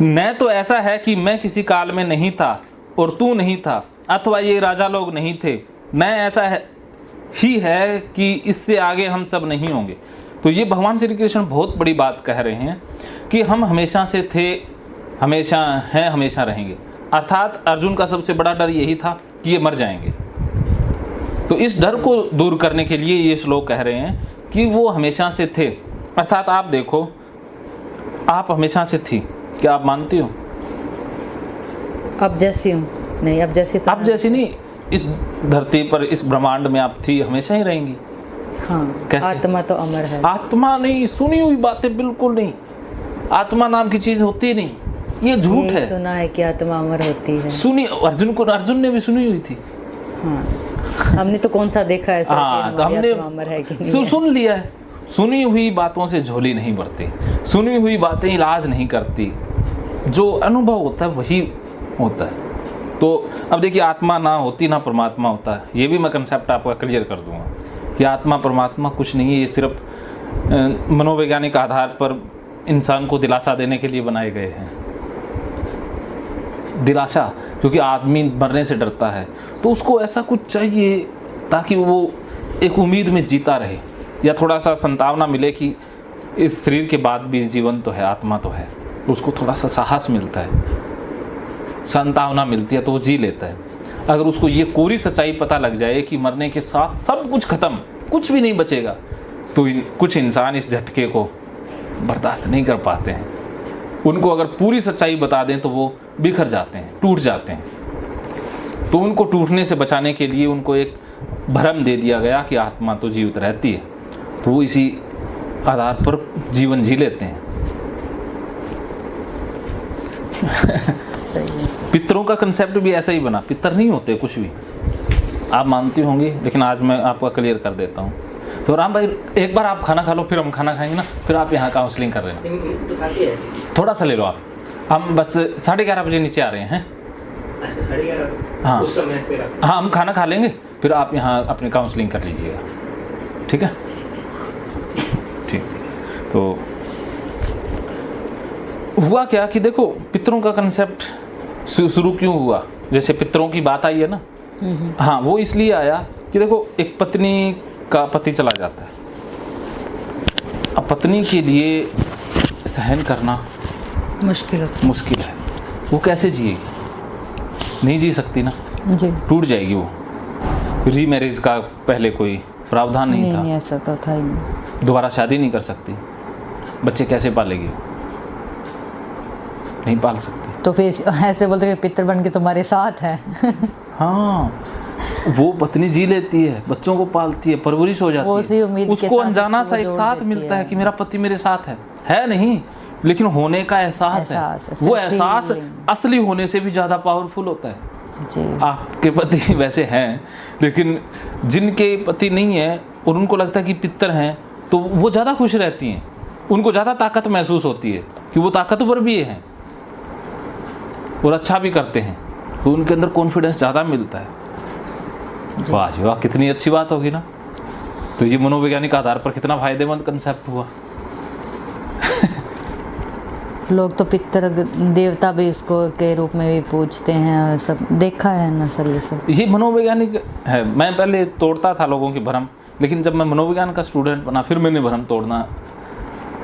न तो ऐसा है कि मैं किसी काल में नहीं था और तू नहीं था, अथवा ये राजा लोग नहीं थे, न ऐसा है ही है कि इससे आगे हम सब नहीं होंगे। तो ये भगवान श्री कृष्ण बहुत बड़ी बात कह रहे हैं कि हम हमेशा से थे, हमेशा हैं, हमेशा रहेंगे। अर्थात अर्जुन का सबसे बड़ा डर यही था कि ये मर जाएंगे। तो इस डर को दूर करने के लिए ये श्लोक कह रहे हैं कि वो हमेशा से थे। अर्थात आप देखो, आप हमेशा से थी, क्या आप मानती हो? अब जैसी हूँ नहीं, अब जैसी तो अब जैसी नहीं, इस धरती पर, इस ब्रह्मांड में आप थी, हमेशा ही रहेंगी। हाँ, कैसे? आत्मा तो अमर है। आत्मा नहीं, सुनी हुई बातें बिल्कुल नहीं। आत्मा नाम की चीज होती नहीं, ये झूठ है। सुना है कि आत्मा अमर होती है। सुनी, अर्जुन ने भी सुनी हुई थी। हाँ, हमने तो कौन सा देखा है? हाँ, तो हमने अमर है कि नहीं सुन लिया है। सुनी हुई बातों से झोली नहीं भरती, सुनी हुई बातें इलाज नहीं करती। जो अनुभव होता है वही होता है। तो अब देखिए, आत्मा ना होती ना परमात्मा होता है। ये भी मैं कंसेप्ट आपका क्लियर कर दूंगा कि आत्मा परमात्मा कुछ नहीं है। ये सिर्फ मनोवैज्ञानिक आधार पर इंसान को दिलासा देने के लिए बनाए गए हैं। दिलासा, क्योंकि आदमी मरने से डरता है, तो उसको ऐसा कुछ चाहिए ताकि वो एक उम्मीद में जीता रहे, या थोड़ा सा संतावना मिले कि इस शरीर के बाद भी जीवन तो है, आत्मा तो है। तो उसको थोड़ा सा साहस मिलता है, संतावना मिलती है, तो वो जी लेता है। अगर उसको ये कोरी सच्चाई पता लग जाए कि मरने के साथ सब कुछ खत्म, कुछ भी नहीं बचेगा, तो कुछ इंसान इस झटके को बर्दाश्त नहीं कर पाते हैं। उनको अगर पूरी सच्चाई बता दें तो वो बिखर जाते हैं, टूट जाते हैं। तो उनको टूटने से बचाने के लिए उनको एक भ्रम दे दिया गया कि आत्मा तो जीवित रहती है, तो वो इसी आधार पर जीवन जी लेते हैं। सही है। पितरों का कंसेप्ट भी ऐसा ही बना। पितर नहीं होते कुछ भी, आप मानती होंगी, लेकिन आज मैं आपका क्लियर कर देता हूँ। तो राम भाई एक बार आप खाना खा लो, फिर हम खाना खाएंगे ना, फिर आप यहाँ काउंसलिंग कर रहे हैं। तो खाती है। थोड़ा सा ले लो आप, हम बस 11:30 बजे नीचे आ रहे हैं। अच्छा 11:30। हाँ उस समय फिर हाँ, हम खाना खा लेंगे, फिर आप यहाँ अपनी काउंसलिंग कर लीजिएगा, ठीक है? ठीक। तो हुआ क्या कि देखो, पितरों का कंसेप्ट शुरू क्यों हुआ, जैसे पितरों की बात आई है ना, हाँ, वो इसलिए आया कि देखो एक पत्नी का पति चला जाता है, अब पत्नी के लिए सहन करना मुश्किल है। वो कैसे जिएगी? नहीं जी सकती ना, जी टूट जाएगी वो। रीमैरिज का पहले कोई प्रावधान नहीं था, नहीं ऐसा तो था ही नहीं। दोबारा शादी नहीं कर सकती, बच्चे कैसे पालेगी? नहीं पाल सकती। तो फिर ऐसे बोलते हैं पितर बन के तुम्हारे साथ है। हाँ, वो पत्नी जी लेती है, बच्चों को पालती है, परवरिश हो जाती है, उसको अनजाना सा एक साथ मिलता है कि मेरा पति मेरे साथ है नहीं, लेकिन होने का एहसास है। वो एहसास असली होने से भी ज़्यादा पावरफुल होता है। जी। आपके पति वैसे हैं, लेकिन जिनके पति नहीं है और उनको लगता है कि पितर हैं, तो वो ज़्यादा खुश रहती हैं, उनको ज़्यादा ताकत महसूस होती है कि वो ताकतवर भी हैं और अच्छा भी करते हैं, तो उनके अंदर कॉन्फिडेंस ज़्यादा मिलता है। वाह जी वाह, कितनी अच्छी बात होगी ना। तो ये मनोवैज्ञानिक आधार पर कितना फायदेमंद कंसेप्ट हुआ। लोग तो पितर देवता भी उसको के रूप में भी पूजते हैं और सब देखा है ना सर, ये सब ये मनोवैज्ञानिक है। मैं पहले तोड़ता था लोगों की भ्रम, लेकिन जब मैं मनोविज्ञान का स्टूडेंट बना, फिर मैंने भ्रम तोड़ना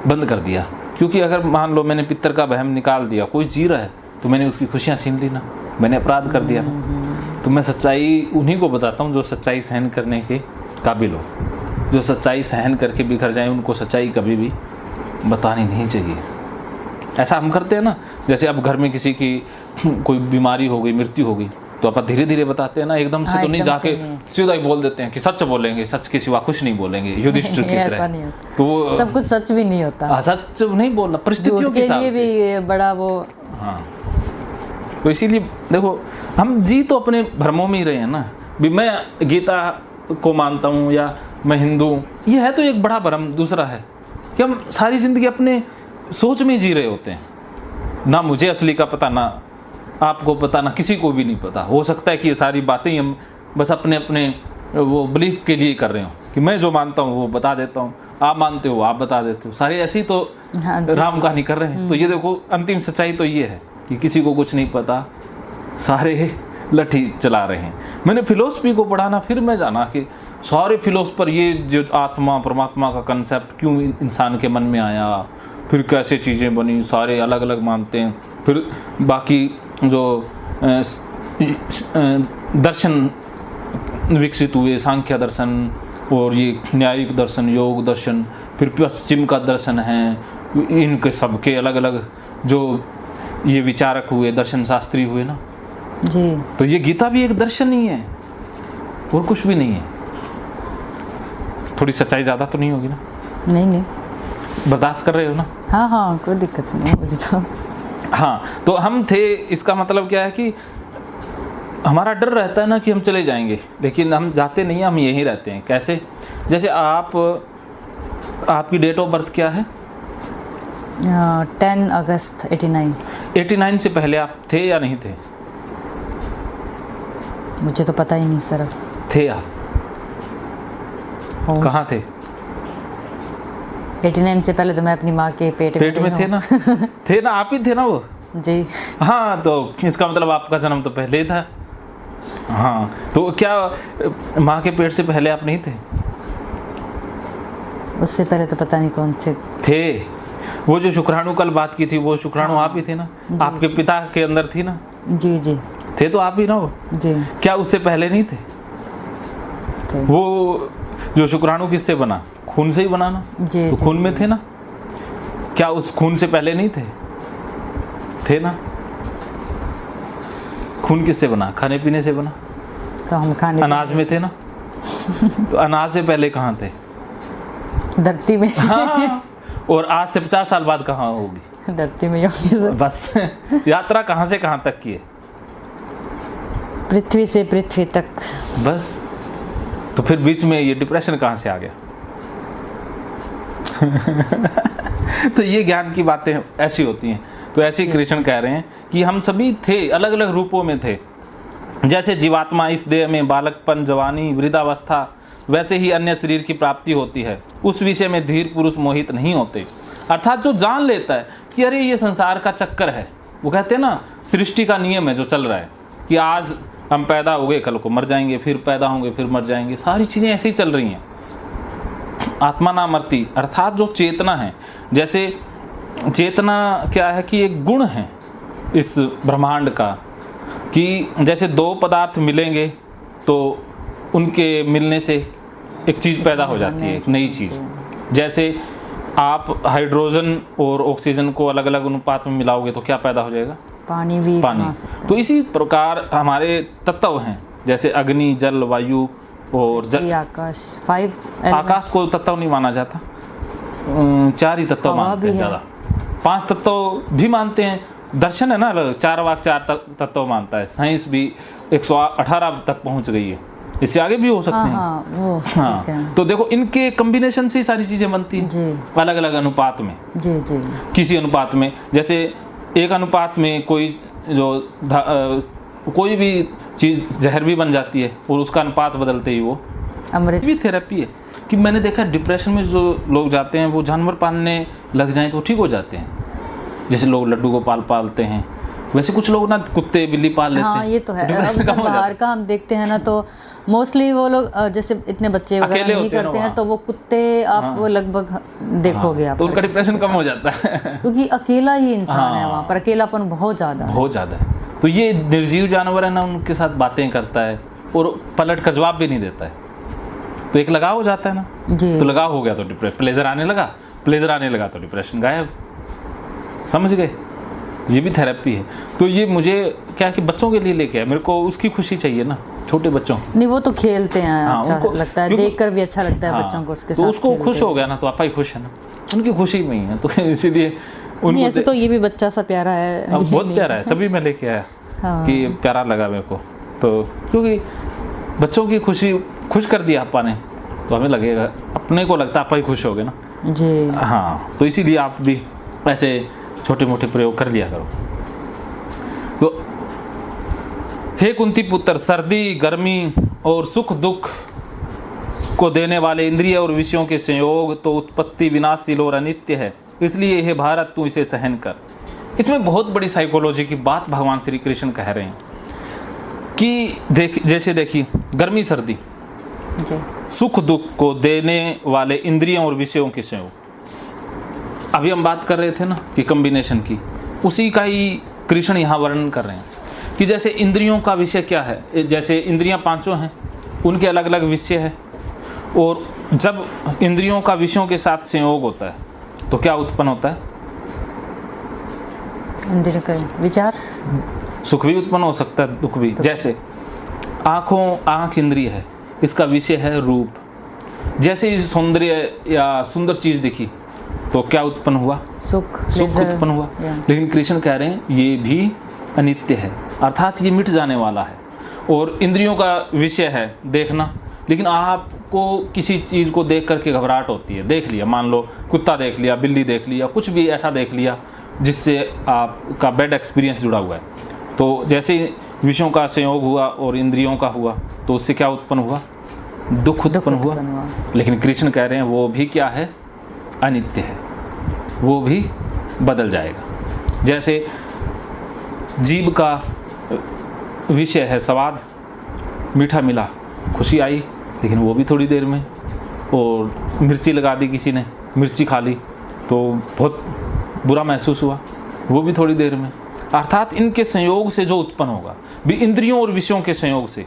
बंद कर दिया। क्योंकि अगर मान लो मैंने पितर का वहम निकाल दिया, कोई जी रहा है तो मैंने उसकी खुशियाँ छीन ली ना, मैंने अपराध कर दिया ना। तो मैं सच्चाई उन्हीं को बताता हूँ जो सच्चाई सहन करने के काबिल हो, जो सच्चाई सहन करके बिखर जाए, उनको सच्चाई कभी भी बतानी नहीं चाहिए। ऐसा हम करते हैं ना, जैसे अब घर में किसी की कोई बीमारी हो गई, मृत्यु हो गई, तो अपन धीरे धीरे बताते हैं ना, एकदम से तो नहीं जाके सीधा ही बोल देते हैं कि सच बोलेंगे, सच के सिवा कुछ नहीं बोलेंगे, युधिष्ठिर की तरह। तो वो सब कुछ सच भी नहीं होता, सच नहीं बोलना, परिस्थितियों के हिसाब से भी बड़ा वो। हाँ, तो इसीलिए देखो, हम जी तो अपने भ्रमों में ही रहे हैं ना। भी मैं गीता को मानता हूँ या मैं हिंदू, ये है तो एक बड़ा भ्रम। दूसरा है कि हम सारी जिंदगी अपने सोच में जी रहे होते हैं, ना मुझे असली का पता, ना आपको पता, ना किसी को भी नहीं पता। हो सकता है कि ये सारी बातें हम बस अपने अपने वो बिलीफ के लिए कर रहे हो, कि मैं जो मानता हूँ वो बता देता हूँ, आप मानते हो आप बता देते हो, सारे ऐसी तो राम कहानी कर रहे हैं। तो ये देखो, अंतिम सच्चाई तो ये है कि किसी को कुछ नहीं पता, सारे लठी चला रहे हैं। मैंने फिलोसफी को पढ़ा ना, फिर मैं जाना कि सारे फिलोसफर ये जो आत्मा परमात्मा का कंसेप्ट क्यों इंसान के मन में आया, फिर कैसे चीज़ें बनी, सारे अलग अलग मानते हैं। फिर बाकी जो दर्शन विकसित हुए, सांख्य दर्शन और ये न्यायिक दर्शन, योग दर्शन, फिर पश्चिम का दर्शन है, इनके सबके अलग अलग जो ये विचारक हुए, दर्शन शास्त्री हुए ना जी। तो ये गीता भी एक दर्शन ही है और कुछ भी नहीं है। थोड़ी सच्चाई ज़्यादा तो नहीं होगी ना? नहीं, बर्दाश्त कर रहे हो ना? हाँ हाँ, कोई दिक्कत नहीं मुझे तो। हाँ, तो हम थे, इसका मतलब क्या है कि हमारा डर रहता है ना कि हम चले जाएंगे, लेकिन हम जाते नहीं हैं, हम यहीं रहते हैं। कैसे? जैसे आपकी डेट ऑफ बर्थ क्या है? 10 अगस्त 89। 89 से पहले आप थे या नहीं थे? मुझे तो पता ही नहीं सर। थे आप? कहाँ थे? 89 से पहले तो मैं अपनी माँ के पेट में थे ना। थे ना, आप ही थे ना वो? जी हाँ, तो इसका मतलब आपका जन्म तो पहले ही था। हाँ, तो क्या माँ के पेट से पहले आप नहीं थे? उससे पहले तो पता नहीं कौन से थे। वो जो शुक्राणु कल बात की थी, वो शुक्राणु आप ही थे ना? आपके पिता के अंदर थी ना? जी जी, थे तो आप ही ना वो? जी। क्या उससे पहले नहीं थे? वो जो शुक्राणु किससे बना? खून से ही बना ना? जी, तो जी, खून में थे ना? क्या उस खून से पहले नहीं थे? थे ना? खून किससे बना? खाने पीने से बना? तो हम खाने अनाज में थे ना? तो अनाज से पहले कहाँ थे? धरती में। हाँ, और आज से 50 साल बाद कहाँ होगी? धरती में होगी। बस यात्रा कहाँ से कहाँ तक की है? पृथ्वी से पृथ्वी तक। बस। तो फिर बीच में ये डिप्रेशन कहाँ से आ गया? तो ये ज्ञान की बातें ऐसी होती हैं। तो ऐसे ही कृष्ण कह रहे हैं कि हम सभी थे, अलग अलग रूपों में थे। जैसे जीवात्मा इस देह में बालकपन, जवानी, वृद्धावस्था, वैसे ही अन्य शरीर की प्राप्ति होती है। उस विषय में धीर पुरुष मोहित नहीं होते। अर्थात जो जान लेता है कि अरे ये संसार का चक्कर है, वो कहते हैं ना सृष्टि का नियम है जो चल रहा है कि आज हम पैदा हो गए, कल को मर जाएंगे, फिर पैदा होंगे, फिर मर जाएंगे, सारी चीज़ें ऐसे ही चल रही हैं। आत्मा ना मरती, अर्थात जो चेतना है, जैसे चेतना क्या है कि एक गुण है इस ब्रह्मांड का, कि जैसे दो पदार्थ मिलेंगे तो उनके मिलने से एक चीज़ पैदा हो जाती है, एक नई चीज़। जैसे आप हाइड्रोजन और ऑक्सीजन को अलग अलग अनुपात में मिलाओगे तो क्या पैदा हो जाएगा? पानी भी पानी। बना सकते हैं। तो इसी प्रकार हमारे तत्व हैं, जैसे अग्नि, जल, वायु और ये आकाश, 5 आकाश को तत्व नहीं माना जाता, 4 ही तत्व हवा मानते भी हैं है। ज़्यादा। 5 तत्व भी मानते हैं, दर्शन है ना अलग, 4 वाक 4 तत्व मानता है। साइंस भी 118 तक पहुंच गई है, इससे आगे भी हो सकते हैं। हाँ, वो हाँ, ठीक है। तो देखो इनके कम्बिनेशन से ही सारी चीज़ें बनती हैं, जी अलग अलग अनुपात में। जी जी। किसी अनुपात में, जैसे एक अनुपात में कोई जो कोई भी चीज़ जहर भी बन जाती है और उसका अनुपात बदलते ही वो अमृत भी थेरेपी है। कि मैंने देखा डिप्रेशन में जो लोग जाते हैं वो जानवर पालने लग जाएं तो ठीक हो जाते हैं। जैसे लोग लड्डू को पालते हैं, वैसे कुछ लोग ना कुत्ते बिल्ली पाल लेते हैं। हाँ ये तो है। डिप्रेशन अब कम हो जाता बाहर का हम देखते हैं ना तो मोस्टली वो लोग जैसे इतने बच्चे वगैरह अकेले नहीं होते हैं ना करते हैं, वहाँ। तो वो कुत्ते आप वो लगभग देखोगे है। आप, तो उनका डिप्रेशन कम हो जाता है। क्योंकि अकेला ही इंसान है हाँ। वहाँ पर, अकेलापन बहुत ज़्यादा है। बहुत ज़्यादा है। तो ये निर्जीव जानवर है ना, उनके साथ बातें करता है और पलट कर जवाब भी नहीं देता है, तो एक लगाव हो जाता है ना। जी तो लगाव हो गया तो प्लेजर आने लगा, प्लेजर आने लगा तो डिप्रेशन गायब। समझ गए? ये भी थेरेपी है। तो ये मुझे क्या कि बच्चों के लिए लेके आया, मेरे को उसकी खुशी चाहिए ना, छोटे बच्चों। नहीं वो तो खेलते हैं, हाँ, अच्छा उनको- लगता है, क्योंकि- देखकर भी अच्छा लगता है हाँ, बच्चों को उसके तो साथ उसको खेलते खुश हो हुए। गया ना तो आपा ही खुश है ना, उनकी खुशी में ही है। तो इसीलिए नहीं उनको ऐसे तो ये भी बच्चा सा प्यारा है, अब ये बहुत नहीं। प्यारा है, तभी मैं लेके आया हाँ। कि प्यारा लगा मेरे को। तो क्योंकि बच्चों की खुशी खुश कर दिया आपा ने, तो हमें लगेगा, अपने को लगता है आपा ही खुश हो गए ना। जी हाँ, तो इसीलिए आप भी ऐसे छोटे मोटे प्रयोग कर लिया करो। तो हे कुंती पुत्र, सर्दी, गर्मी और सुख दुख को देने वाले इंद्रिय और विषयों के संयोग तो उत्पत्ति विनाशशील और अनित्य है, इसलिए हे भारत तू इसे सहन कर। इसमें बहुत बड़ी साइकोलॉजी की बात भगवान श्री कृष्ण कह रहे हैं कि जैसे देखिए गर्मी सर्दी, जी सुख दुख को देने वाले इंद्रियों और विषयों के संयोग। अभी हम बात कर रहे थे ना कि कॉम्बिनेशन की, उसी का ही कृष्ण यहाँ वर्णन कर रहे हैं कि जैसे इंद्रियों का विषय क्या है, जैसे इंद्रियां 5 हैं, उनके अलग अलग विषय है, और जब इंद्रियों का विषयों के साथ संयोग होता है तो क्या उत्पन्न होता है? इंद्रिय का विचार, सुख भी उत्पन्न हो सकता है, दुख भी। जैसे आँख इंद्रिय है, इसका विषय है रूप। जैसे ही सौंदर्य या सुंदर चीज़ दिखी तो क्या उत्पन्न हुआ? सुख सुख उत्पन्न हुआ। लेकिन कृष्ण कह रहे हैं ये भी अनित्य है, अर्थात ये मिट जाने वाला है। और इंद्रियों का विषय है देखना, लेकिन आपको किसी चीज़ को देख करके घबराहट होती है, देख लिया, मान लो कुत्ता देख लिया, बिल्ली देख लिया, कुछ भी ऐसा देख लिया जिससे आपका बैड एक्सपीरियंस जुड़ा हुआ है, तो जैसे विषयों का संयोग हुआ और इंद्रियों का हुआ तो उससे क्या उत्पन्न हुआ? दुख उत्पन्न हुआ। लेकिन कृष्ण कह रहे हैं वो भी क्या है? अनित्य है, वो भी बदल जाएगा। जैसे जीभ का विषय है स्वाद, मीठा मिला, खुशी आई, लेकिन वो भी थोड़ी देर में। और मिर्ची लगा दी किसी ने, मिर्ची खा ली तो बहुत बुरा महसूस हुआ, वो भी थोड़ी देर में। अर्थात इनके संयोग से जो उत्पन्न होगा, भी इंद्रियों और विषयों के संयोग से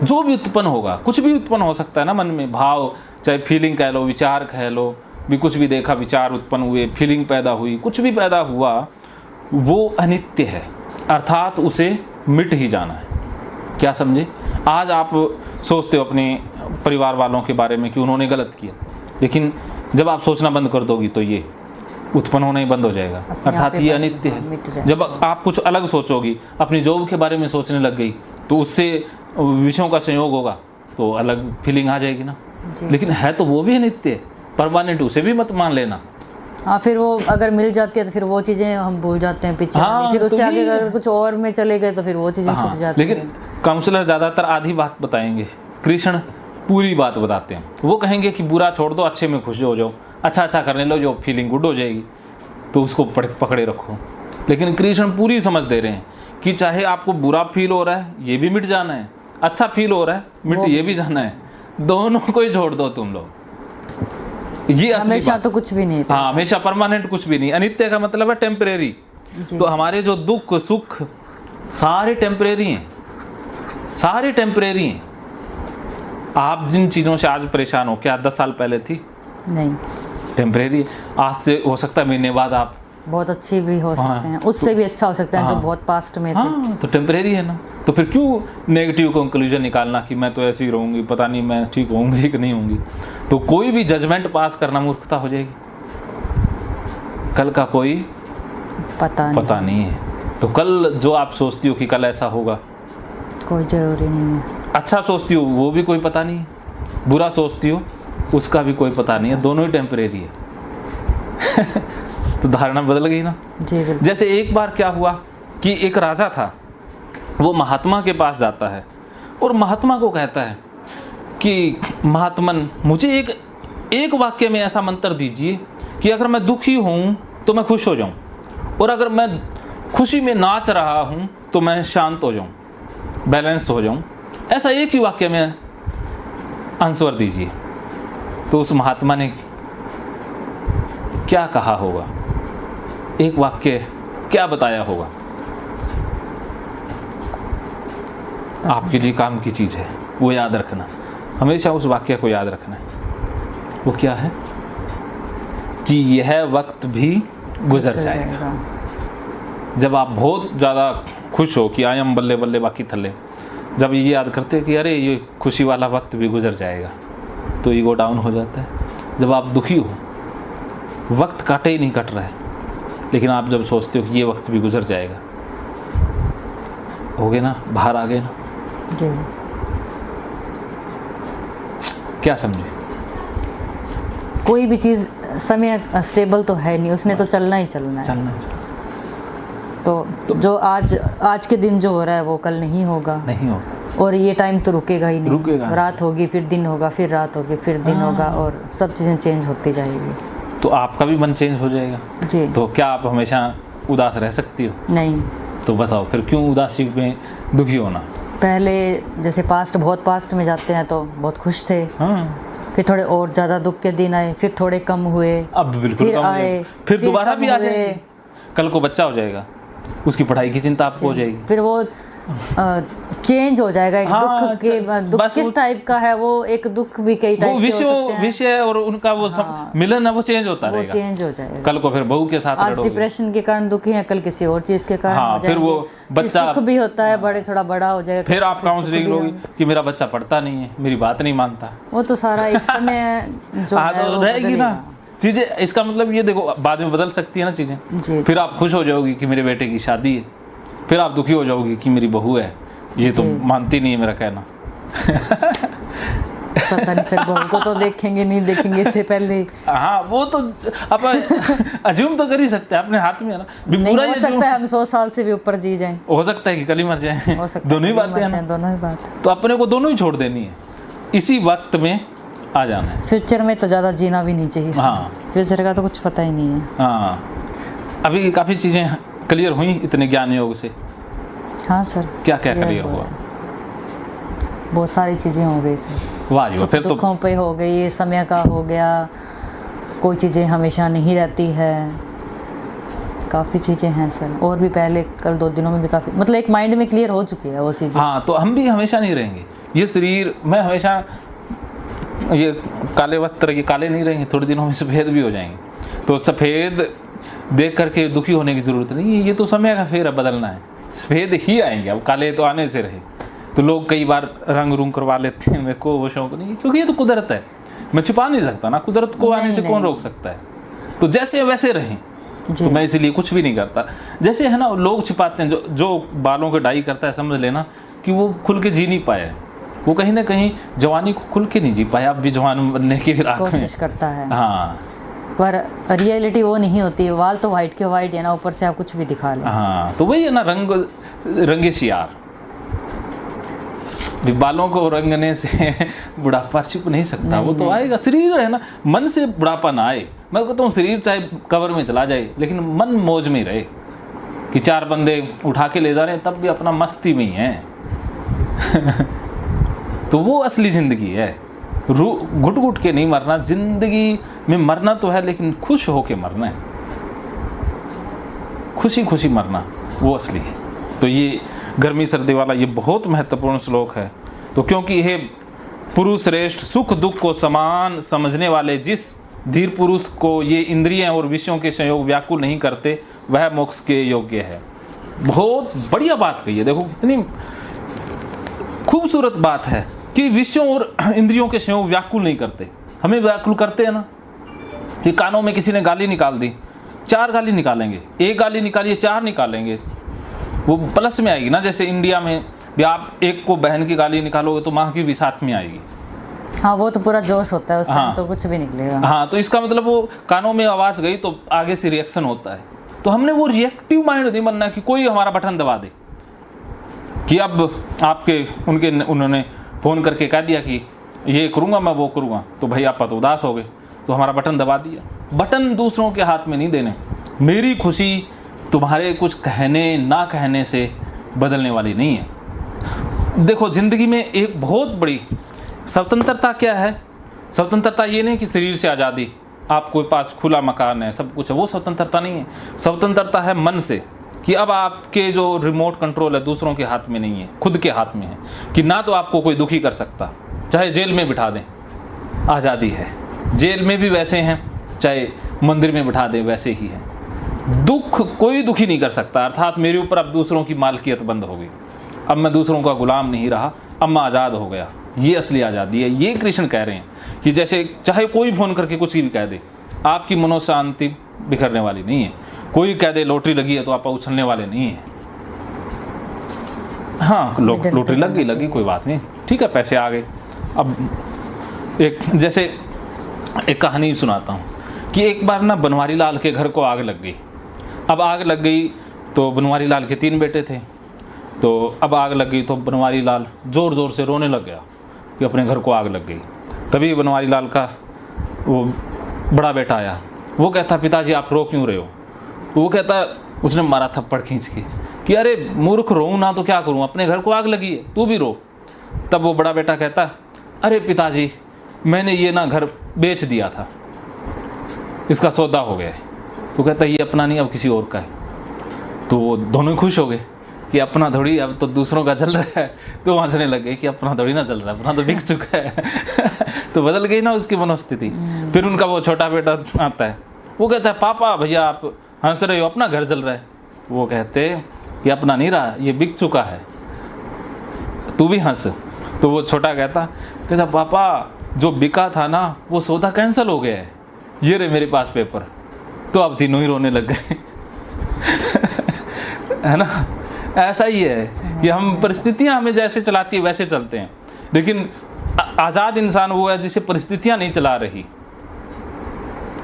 जो भी उत्पन्न होगा, कुछ भी उत्पन्न हो सकता है ना मन में, भाव, चाहे फीलिंग कह लो, विचार कह लो, भी कुछ भी देखा, विचार उत्पन्न हुए, फीलिंग पैदा हुई, कुछ भी पैदा हुआ, वो अनित्य है, अर्थात उसे मिट ही जाना है। क्या समझे? आज आप सोचते हो अपने परिवार वालों के बारे में कि उन्होंने गलत किया, लेकिन जब आप सोचना बंद कर दोगी तो ये उत्पन्न होना ही बंद हो जाएगा, अर्थात आप ये ही अनित्य मिट है। जाएगा। जब आप कुछ अलग सोचोगी, अपनी जॉब के बारे में सोचने लग गई, तो उससे विषयों का संयोग होगा तो अलग फीलिंग आ जाएगी ना। जी। लेकिन है तो वो भी अनित्य, परमानेंट, उसे भी मत मान लेना। हाँ, फिर वो अगर मिल जाती है तो फिर वो चीज़ें हम भूल जाते हैं पीछे हाँ, वाली। फिर उससे तो आगे ये- अगर कुछ और में चले गए तो फिर वो चीज़ें हाँ, छूट जाती हैं। लेकिन काउंसलर ज़्यादातर आधी बात बताएंगे, कृष्ण पूरी बात बताते हैं। वो कहेंगे कि बुरा छोड़ दो, अच्छे में खुश हो जाओ, अच्छा अच्छा करने लो, जो फीलिंग गुड हो जाएगी तो उसको पकड़े रखो। लेकिन कृष्ण पूरी समझ दे रहे हैं कि चाहे आपको बुरा फील हो रहा है, ये भी मिट जाना है, अच्छा फील हो रहा है, मिट ये भी जाना है, दोनों को ही छोड़ दो तुम लोग। ये असली हमेशा बात। तो कुछ भी नहीं था। हाँ, हमेशा परमानेंट कुछ भी नहीं। अनित्य का मतलब है टेम्परेरी। जी। तो हमारे जो दुख सुख सारे टेम्परेरी हैं, सारे टेम्परेरी हैं। आप जिन चीज़ों से आज परेशान हो, क्या 10 साल पहले थी? नहीं, टेम्परेरी। आज से हो सकता है महीने बाद आप, बहुत अच्छी भी हो हाँ, सकते हैं, उससे भी अच्छा हो सकता है जो हाँ। बहुत पास्ट में थे। हाँ, तो टेम्परेरी है ना। तो फिर क्यों नेगेटिव कंक्लूजन निकालना कि मैं तो ऐसी ही रहूँगी, पता नहीं मैं ठीक होंगी कि नहीं होंगी। तो कोई भी जजमेंट पास करना मूर्खता हो जाएगी। कल का कोई पता नहीं है। तो कल जो आप सोचती हो कि कल ऐसा होगा, कोई ज़रूरी नहीं है। अच्छा सोचती हो वो भी कोई पता नहीं है, बुरा सोचती हो उसका भी कोई पता नहीं है, दोनों ही टेम्परेरी है। तो धारणा बदल गई ना। जी बिल्कुल। जैसे एक बार क्या हुआ कि एक राजा था, वो महात्मा के पास जाता है और महात्मा को कहता है कि महात्मन, मुझे एक वाक्य में ऐसा मंत्र दीजिए कि अगर मैं दुखी हूँ तो मैं खुश हो जाऊँ, और अगर मैं खुशी में नाच रहा हूँ तो मैं शांत हो जाऊँ, बैलेंस हो जाऊँ। ऐसा एक ही वाक्य में आंसर दीजिए। तो उस महात्मा ने क्या कहा होगा, एक वाक्य क्या बताया होगा? आपके लिए काम की चीज़ है, वो याद रखना, हमेशा उस वाक्य को याद रखना है। वो क्या है कि यह वक्त भी गुजर जाएगा। जब आप बहुत ज़्यादा खुश हो कि आयम बल्ले बल्ले बाकी थल्ले, जब ये याद करते हैं कि अरे ये खुशी वाला वक्त भी गुजर जाएगा, तो ईगो डाउन हो जाता है। जब आप दुखी हो, वक्त काटे ही नहीं कट रहा है, लेकिन आप जब सोचते हो कि ये वक्त भी गुजर जाएगा, हो गए ना, बाहर आ गए ना। जी। क्या समझे? कोई भी चीज़ समय स्टेबल तो है नहीं, उसने तो चलना ही चलना है। चलना तो जो आज के दिन जो हो रहा है वो कल नहीं होगा, नहीं होगा, और ये टाइम तो रुकेगा ही नहीं। रुकेगा। रात होगी, फिर दिन होगा, फिर रात होगी, फिर दिन होगा, और सब चीज़ें चेंज होती जाएगी। तो आपका भी मन चेंज हो जाएगा। जी। तो क्या आप हमेशा उदास रह सकती हो? नहीं, तो बताओ फिर क्यों उदासी में दुखी होना? पहले जैसे बहुत पास्ट में जाते हैं तो बहुत खुश थे, हाँ, फिर थोड़े और ज़्यादा दुख के दिन आए, फिर थोड़े कम हुए, अब बिल्कुल फिर कम हो आए, जाएगा। फिर दोबारा कम भी आ हुए। जाएगी। कल को बच्चा हो जाएगा, उसकी पढ़ाई की चिंता आपको हो जाएगी। फिर वो चेंज हो जाएगा। एक हाँ, दुख के दुख बस किस वो- टाइप का है, वो एक दुख भी कई वो टाइप के हो सकते हैं। विषय और उनका वो मिलन है, वो चेंज होता वो रहेगा। चेंज हो जाएगा। कल को फिर बहू के साथ आज लड़ोगे। डिप्रेशन के कारण दुखी हैं, कल किसी और चीज के कारण हाँ, हो फिर जाएंगे। वो बच्चा- सुख भी होता है, थोड़ा बड़ा हो जाएगा, फिर आप काउंसलिंग सुख भी लोगी होगा। कि मेरा बच्चा पढ़ता नहीं है, मेरी बात नहीं मानता। वो तो सारा एक समय जो हाँ, है तो वो रहेगी बदलेगा। ना चीज़ें। इसका मतलब ये देखो, बाद में बदल सकती है ना चीज़ें। जी। फिर आप खुश हो जाओगी कि मेरे बेटे की शादी है, फिर आप दुखी हो जाओगी कि मेरी बहू है, ये तो जी। मानती नहीं है मेरा कहना। पता नहीं, फिर बहू को तो देखेंगे नहीं देखेंगे इससे पहले। हाँ, वो तो आप अज्यूम तो कर ही सकते हैं, अपने हाथ में है ना। भी नहीं पूरा हो ही सकता assume- है हम 100 साल से भी ऊपर जी जाएं, हो सकता है कि कल ही मर जाए। हो सकता दोनों ही है बातें हैं ना। दोनों ही बात। तो अपने को दोनों ही छोड़ देनी है, इसी वक्त में आ जाना है। फ्यूचर में तो ज़्यादा जीना भी नहीं चाहिए। हाँ। फ्यूचर का तो कुछ पता ही नहीं है। हाँ, अभी काफ़ी चीज़ें क्लियर हुई इतने ज्ञान योग से। हाँ सर। क्या क्या क्लियर हुआ? बहुत सारी चीज़ें हो गई सर। वाह जी वाह, फिर तो दुखों पे हो गई, समय का हो गया, कोई चीज़ें हमेशा नहीं रहती है, काफ़ी चीज़ें हैं सर। और भी पहले कल 2 दिनों में भी काफ़ी, मतलब एक माइंड में क्लियर हो चुकी है वो चीज़ें। हाँ, तो हम भी हमेशा नहीं रहेंगे। ये शरीर में हमेशा ये काले वस्त्र ये काले नहीं रहेंगे, थोड़े दिनों में सफ़ेद भी हो जाएंगे। तो सफ़ेद देख करके दुखी होने की ज़रूरत नहीं है, ये तो समय का फेर है, बदलना है। सफ़ेद ही आएंगे, अब काले तो आने से रहे। तो लोग कई बार रंग रूंग करवा लेते हैं, मेरे को वो शौक नहीं है, क्योंकि ये तो कुदरत है, मैं छिपा नहीं सकता ना, कुदरत को आने से कौन रोक सकता है। तो जैसे वैसे रहें, तो मैं इसीलिए कुछ भी नहीं करता। जैसे है ना, लोग छिपाते हैं, जो बालों को डाई करता है, समझ लेना कि वो खुल के जी नहीं पाया, वो कहीं ना कहीं जवानी को खुल के नहीं जी पाया। अब भी जवान बनने की फिर कोशिश करता है, हाँ, पर रियलिटी वो नहीं होती है। वाल तो वाइट के वाइट है ना, ऊपर से आप कुछ भी दिखा लें। हाँ, तो वही है ना, रंगे शियार। बालों को रंगने से बुढ़ापा छिप नहीं सकता, वो तो आएगा। शरीर है ना, मन से बुढ़ापा ना आए। मैं कहता हूँ शरीर चाहे कवर में चला जाए, लेकिन मन मौज में रहे, कि 4 बंदे उठा के ले जा रहे हैं तब भी अपना मस्ती में ही है। तो वो असली ज़िंदगी है। घुट घुट के नहीं मरना, ज़िंदगी में मरना तो है, लेकिन खुश होके मरना है, खुशी खुशी मरना, वो असली है। तो ये गर्मी सर्दी वाला ये बहुत महत्वपूर्ण श्लोक है। तो क्योंकि हे पुरुष श्रेष्ठ, सुख दुख को समान समझने वाले जिस धीर पुरुष को ये इंद्रियां और विषयों के संयोग व्याकुल नहीं करते, वह मोक्ष के योग्य है। बहुत बढ़िया बात कही है। देखो कितनी खूबसूरत बात है कि विषयों और इंद्रियों के संयोग व्याकुल नहीं करते। हमें व्याकुल करते हैं ना, कि कानों में किसी ने गाली निकाल दी, 4 गाली निकालेंगे, 1 गाली निकालिए 4 निकालेंगे, वो प्लस में आएगी ना। जैसे इंडिया में भी आप एक को बहन की गाली निकालोगे तो माँ की भी साथ में आएगी। हाँ, वो तो पूरा जोश होता है उस टाइम, हाँ, तो कुछ भी निकलेगा। हाँ, तो इसका मतलब वो कानों में आवाज़ गई तो आगे से रिएक्शन होता है। तो हमने वो रिएक्टिव माइंड नहीं बनना कि कोई हमारा बटन दबा दे, कि अब आपके उन्होंने फ़ोन करके कह दिया कि ये करूँगा मैं, वो करूँगा, तो भाई आप तो उदास हो गए, तो हमारा बटन दबा दिया। बटन दूसरों के हाथ में नहीं देने। मेरी खुशी तुम्हारे कुछ कहने ना कहने से बदलने वाली नहीं है। देखो ज़िंदगी में एक बहुत बड़ी स्वतंत्रता क्या है। स्वतंत्रता ये नहीं कि शरीर से आज़ादी, आपके पास खुला मकान है, सब कुछ है, वो स्वतंत्रता नहीं है। स्वतंत्रता है मन से, कि अब आपके जो रिमोट कंट्रोल है दूसरों के हाथ में नहीं है, खुद के हाथ में है, कि ना तो आपको कोई दुखी कर सकता, चाहे जेल में बिठा दें, आज़ादी है। जेल में भी वैसे हैं, चाहे मंदिर में बिठा दें वैसे ही है। दुख कोई दुखी नहीं कर सकता, अर्थात मेरे ऊपर अब दूसरों की मालकियत बंद हो गई, अब मैं दूसरों का गुलाम नहीं रहा, अब मैं आज़ाद हो गया। ये असली आज़ादी है। ये कृष्ण कह रहे हैं कि जैसे चाहे कोई फ़ोन करके कुछ भी कह दे, आपकी मनोशांति बिखरने वाली नहीं है। कोई कह दे लॉटरी लगी है तो आप उछलने वाले नहीं हैं। हाँ, लॉटरी लगी कोई बात नहीं, ठीक है, पैसे आ गए। अब जैसे एक कहानी सुनाता हूँ कि एक बार ना बनवारी लाल के घर को आग लग गई। अब आग लग गई तो बनवारी लाल के 3 बेटे थे, तो अब आग लग गई तो बनवारी लाल ज़ोर ज़ोर से रोने लग गया कि अपने घर को आग लग गई। तभी बनवारी लाल का वो बड़ा बेटा आया, वो कहता पिताजी आप रो क्यों रहे हो? तो वो कहता, उसने मारा थप्पड़ खींच के कि अरे मूर्ख, रोऊँ ना तो क्या करूँ, अपने घर को आग लगी है, तू भी रो। तब वो बड़ा बेटा कहता अरे पिताजी मैंने ये ना घर बेच दिया था, इसका सौदा हो गया है। तो कहता ये अपना नहीं अब किसी और का है। तो वो दोनों खुश हो गए कि अपना थोड़ी, अब तो दूसरों का चल रहा है। तो हंसने लग गए कि अपना थोड़ी ना चल रहा है, अपना तो बिक चुका है। तो बदल गई ना उसकी मनोस्थिति। फिर उनका वो छोटा बेटा आता है, वो कहता है पापा भैया आप हंस रहे हो, अपना घर चल रहा है। वो कहते कि अपना नहीं रहा, ये बिक चुका है, तू भी हंस। तो वो छोटा कहता पापा जो बिका था ना वो सौदा कैंसिल हो गया है, ये रहे मेरे पास पेपर। तो अब तीनों ही रोने लग गए। है ना, ऐसा ही है कि हम परिस्थितियां हमें जैसे चलाती है वैसे चलते हैं, लेकिन आज़ाद इंसान वो है जिसे परिस्थितियां नहीं चला रही।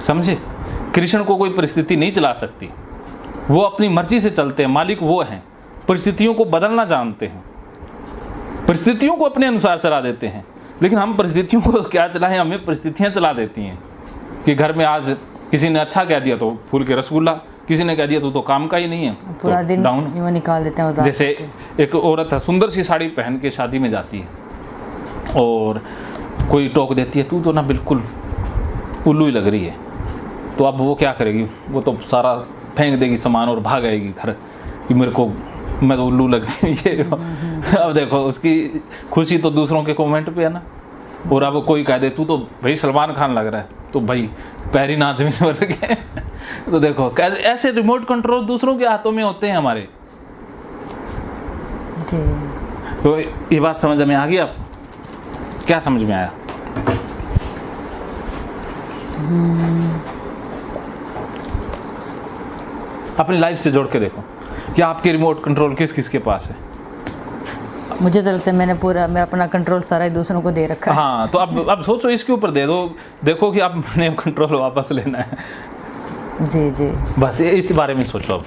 समझे, कृष्ण को कोई परिस्थिति नहीं चला सकती, वो अपनी मर्जी से चलते हैं, मालिक वो हैं, परिस्थितियों को बदलना जानते हैं, परिस्थितियों को अपने अनुसार चला देते हैं। लेकिन हम परिस्थितियों को क्या चलाएं, हमें परिस्थितियां चला देती हैं कि घर में आज किसी ने अच्छा कह दिया तो फूल के रसगुल्ला, किसी ने कह दिया तो काम का ही नहीं है, पूरा तो दिन डाउन यूँ निकाल देते हैं। जैसे एक औरत है, सुंदर सी साड़ी पहन के शादी में जाती है और कोई टोक देती है तू तो ना बिल्कुल उल्लू ही लग रही है, तो अब वो क्या करेगी, वो तो सारा फेंक देगी सामान और भाग आएगी घर कि मेरे को, मैं तो उल्लू लगती हूँ ये। अब देखो उसकी खुशी तो दूसरों के कमेंट पे है ना। और अब कोई कह दे तू तो भाई सलमान खान लग रहा है, तो भाई पैरी ना जमीन पर गए। तो देखो कैसे ऐसे रिमोट कंट्रोल दूसरों के हाथों में होते हैं हमारे। जी। तो ये बात समझ में आ गई आपको? क्या समझ में आया? अपनी लाइफ से जोड़ के देखो कि आपके रिमोट कंट्रोल किस किस के पास है। मुझे तो लगता है मैं अपना कंट्रोल सारा ही दूसरों को दे रखा है। हाँ, तो अब सोचो इसके ऊपर दे दो, देखो कि आपने कंट्रोल वापस लेना है। जी जी। बस इस बारे में सोचो अब।